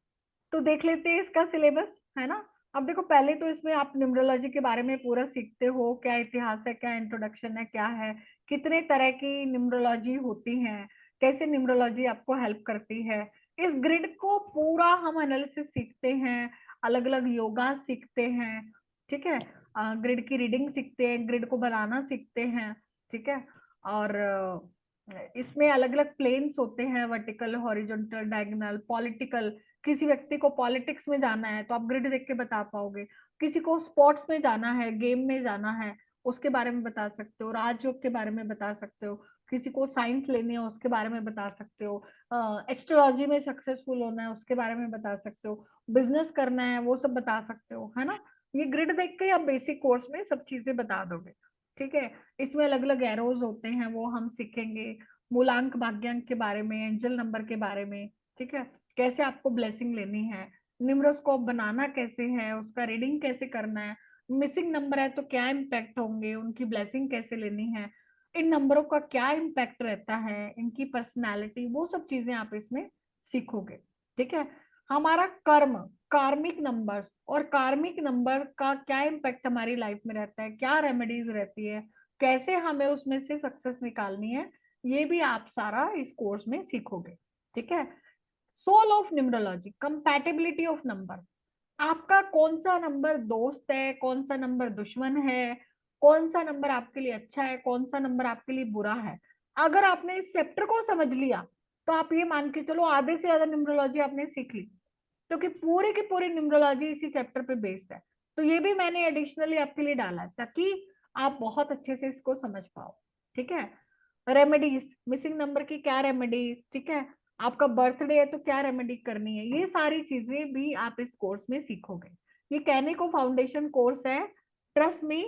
तो देख लेते हैं इसका सिलेबस, है ना। अब देखो, पहले तो इसमें आप न्यूमरोलॉजी के बारे में पूरा सीखते हो, क्या इतिहास है, क्या इंट्रोडक्शन है, क्या है, कितने तरह की न्यूमरोलॉजी होती है, कैसे न्यूमरोलॉजी आपको हेल्प करती है। इस ग्रिड को पूरा हम एनालिसिस सीखते हैं, अलग अलग योगा सीखते हैं। ठीक है, ग्रिड की रीडिंग सीखते हैं, ग्रिड को बनाना सीखते हैं। ठीक है, और इसमें अलग अलग प्लेन्स होते हैं, वर्टिकल, हॉरिजॉन्टल, डायगोनल, पॉलिटिकल। किसी व्यक्ति को पॉलिटिक्स में जाना है तो आप ग्रिड देख के बता पाओगे, किसी को स्पोर्ट्स में जाना है, गेम में जाना है, उसके बारे में बता सकते हो, राजयोग के बारे में बता सकते हो, किसी को साइंस लेनी है उसके बारे में बता सकते हो, एस्ट्रोलॉजी में सक्सेसफुल होना है उसके बारे में बता सकते हो, बिजनेस करना है वो सब बता सकते हो, है ना। ये ग्रिड देख के आप बेसिक कोर्स में सब चीजें बता दोगे। ठीक है, इसमें अलग अलग एरोज होते हैं वो हम सीखेंगे, मूलांक भाग्यांक के बारे में, एंजल नंबर के बारे में। ठीक है, कैसे आपको ब्लेसिंग लेनी है, निम्रोस्कोप बनाना कैसे है, उसका रीडिंग कैसे करना है, मिसिंग नंबर है तो क्या इम्पैक्ट होंगे, उनकी ब्लेसिंग कैसे लेनी है, इन नंबरों का क्या इम्पैक्ट रहता है, इनकी पर्सनालिटी, वो सब चीजें आप इसमें सीखोगे। ठीक है, हमारा कर्म, कार्मिक नंबर्स, और कार्मिक नंबर का क्या इम्पैक्ट हमारी लाइफ में रहता है, क्या रेमेडीज रहती है, कैसे हमें उसमें से सक्सेस निकालनी है, ये भी आप सारा इस कोर्स में सीखोगे। ठीक है, soul of numerology, compatibility of number, आपका कौन सा नंबर दोस्त है, कौन सा नंबर दुश्मन है, कौन सा नंबर आपके लिए अच्छा है, कौन सा नंबर आपके लिए बुरा है। अगर आपने इस चैप्टर को समझ लिया तो आप ये मान के चलो आधे से ज्यादा न्यूमरोलॉजी आपने सीख ली, क्योंकि पूरी की पूरी न्यूमरोलॉजी इसी चैप्टर पे बेस्ड है। तो ये भी मैंने एडिशनली आपके लिए डाला है ताकि आप बहुत अच्छे से इसको समझ पाओ। ठीक है, रेमेडीज, मिसिंग नंबर की क्या रेमेडीज, ठीक है, आपका बर्थडे है तो क्या रेमेडी करनी है, ये सारी चीजें भी आप इस कोर्स में सीखोगे। ये कहने को फाउंडेशन कोर्स है, ट्रस्ट मी,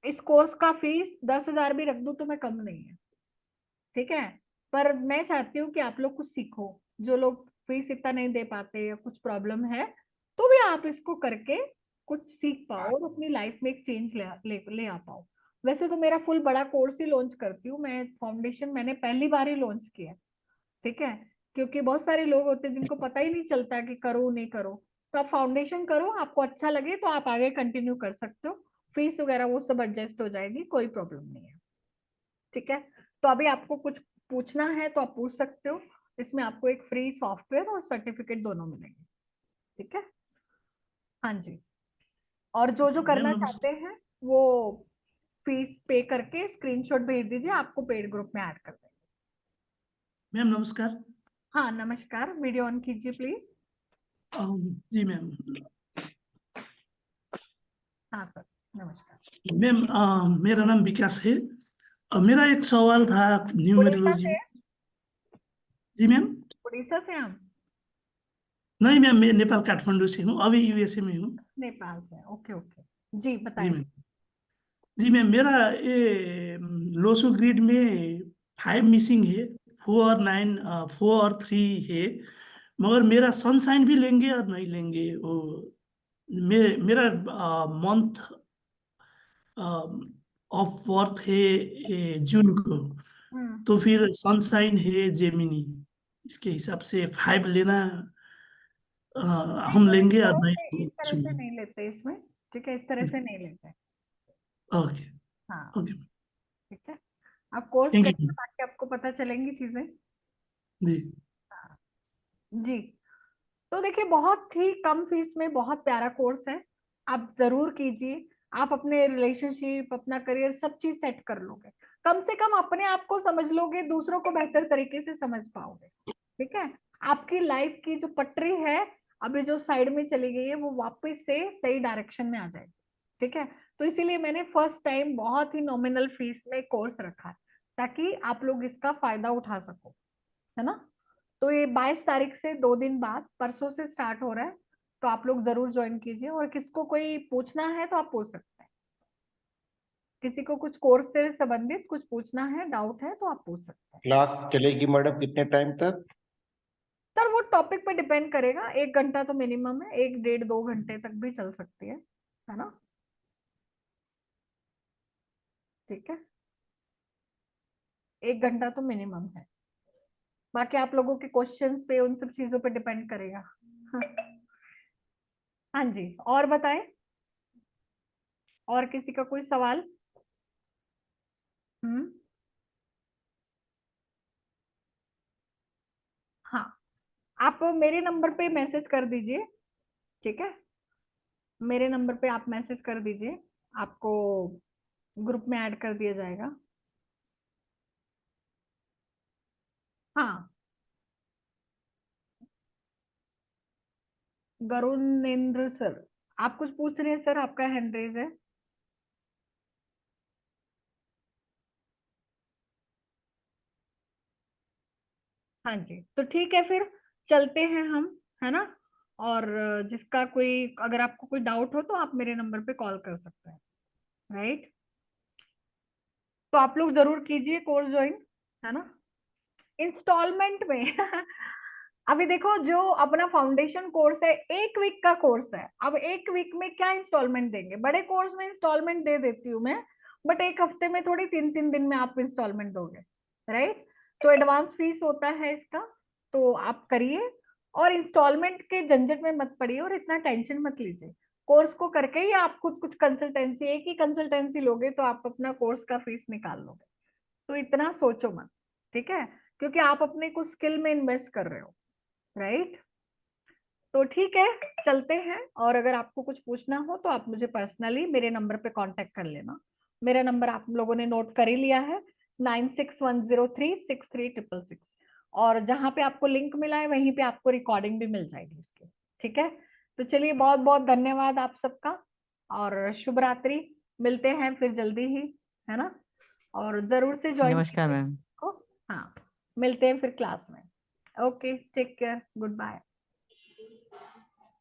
इस कोर्स का फीस 10,000 भी रख दूं तो मैं कम नहीं है। ठीक है, पर मैं चाहती हूँ कि आप लोग कुछ सीखो, जो लोग फीस इतना नहीं दे पाते या कुछ प्रॉब्लम है तो भी आप इसको करके कुछ सीख पाओ और अपनी लाइफ में एक चेंज ले आ पाओ। वैसे तो मेरा फुल बड़ा कोर्स ही लॉन्च करती हूँ मैं, फाउंडेशन मैंने पहली बार ही लॉन्च किया। ठीक है, क्योंकि बहुत सारे लोग होते हैं जिनको पता ही नहीं चलता कि करो नहीं करो, तो आप फाउंडेशन करो, आपको अच्छा लगे तो आप आगे कंटिन्यू कर सकते हो, फीस वगैरह वो सब एडजस्ट हो जाएगी, कोई प्रॉब्लम नहीं है। ठीक है, तो अभी आपको कुछ पूछना है तो आप पूछ सकते हो, इसमें आपको एक फ्री सॉफ्टवेयर और सर्टिफिकेट दोनों मिलेंगे। ठीक है, हाँ जी, और जो जो करना चाहते हैं वो फीस पे करके स्क्रीनशॉट भेज दीजिए, आपको पेड ग्रुप में ऐड कर देंगे। मैम नमस्कार। हाँ नमस्कार, वीडियो ऑन कीजिए प्लीज। जी मैम। हाँ सर, नमस्कार। मैम मेरा नाम विकास है। मेरा एक सवाल था उड़ीसा न्यूमेरोलॉजी से? में। जी मैम। उड़ीसा से हम? नहीं मैम, मैं नेपाल काठमांडू से हूँ, अभी यूएसए में हूँ। नेपाल से, ओके ओके, जी जी बताइए। मैम। जी मैम, मेरा ये लोसो ग्रिड में 5 मिसिंग है, 4 और 9, 4 और 3 है, मगर मेरा सनसाइन भी लेंगे और नहीं लेंगे वो। मेरा मंथ ऑफ बर्थ है जून को, तो फिर सनसाइन है जेमिनी, इसके हिसाब से 5 लेना नहीं हम तो लेंगे और देखो, नहीं इस तरह से चुनेंगे। नहीं लेते इसमें। ठीक है, इस तरह से नहीं लेते। ओके हाँ ओके। ठीक है, आप कोर्स थैंक करिए यू ताकि आपको पता चलेंगी चीजें। जी। जी, तो देखिए बहुत ही कम फीस में बहुत प्यारा कोर्स है, आप जरूर कीजिए। आप अपने रिलेशनशिप, अपना करियर, सब चीज सेट कर लोगे, कम से कम अपने आप को समझ लोगे, दूसरों को बेहतर तरीके से समझ पाओगे। ठीक है, आपकी लाइफ की जो पटरी है अभी जो साइड में चली गई है वो वापस से सही डायरेक्शन में आ जाएगी। ठीक है, तो इसीलिए मैंने फर्स्ट टाइम बहुत ही नॉमिनल फीस में कोर्स रखा है ताकि आप लोग इसका फायदा उठा सको, है ना। तो ये 22 तारीख से 2 दिन बाद, परसों से स्टार्ट हो रहा है, तो आप लोग जरूर ज्वाइन कीजिए। और किसको कोई पूछना है तो आप पूछ सकते हैं, किसी को कुछ कोर्स से संबंधित कुछ पूछना है, डाउट है तो आप पूछ सकते हैं। क्लास चलेगी मैडम कितने टाइम तक? सर वो टॉपिक पे डिपेंड करेगा, 1 घंटा तो मिनिमम है, 1 डेढ़ 2 घंटे तक भी चल सकती है ना। ठीक है, 1 घंटा तो मिनिमम है, बाकी आप लोगों के क्वेश्चंस पे, उन सब चीजों पे डिपेंड करेगा। हाँ जी, और बताएं, और किसी का कोई सवाल? हाँ, आप मेरे नंबर पे मैसेज कर दीजिए। ठीक है, मेरे नंबर पे आप मैसेज कर दीजिए, आपको ग्रुप में ऐड कर दिया जाएगा। हाँ, गरुणेंद्र सर, आप कुछ पूछ रहे हैं सर, आपका हैंड रेज है। हाँ जी, तो ठीक है, फिर चलते हैं हम, है ना। और जिसका कोई, अगर आपको कोई डाउट हो तो आप मेरे नंबर पे कॉल कर सकते हैं, राइट। तो आप लोग जरूर कीजिए कोर्स ज्वाइन, है ना, इंस्टॉलमेंट में। अभी देखो, जो अपना फाउंडेशन कोर्स है 1 वीक का कोर्स है, अब 1 वीक में क्या इंस्टॉलमेंट देंगे? बड़े कोर्स में इंस्टॉलमेंट दे देती हूँ मैं, बट 1 हफ्ते में थोड़ी 3-3 दिन में आप इंस्टॉलमेंट दोगे, राइट। तो एडवांस फीस होता है इसका, तो आप करिए और इंस्टॉलमेंट के झंझट में मत पड़िए और इतना टेंशन मत लीजिए। कोर्स को करके ही आप खुद कुछ कंसल्टेंसी, एक ही कंसल्टेंसी लोगे तो आप अपना कोर्स का फीस निकाल लोगे, तो इतना सोचो मत, ठीक है, क्योंकि आप अपने कुछ स्किल में इन्वेस्ट कर रहे हो, राइट। तो ठीक है, चलते हैं, और अगर आपको कुछ पूछना हो तो आप मुझे पर्सनली मेरे नंबर पे कांटेक्ट कर लेना। मेरा नंबर आप लोगों ने नोट कर ही लिया है, 9610363666, और जहां पे आपको लिंक मिला है वहीं पे आपको रिकॉर्डिंग भी मिल जाएगी इसकी। ठीक है, तो चलिए, बहुत बहुत धन्यवाद आप सबका, और शुभ रात्रि। मिलते हैं फिर जल्दी ही, है ना, और जरूर से ज्वाइन नमस्कार मैम। को। हाँ, मिलते हैं फिर क्लास में। Okay, take care, good bye.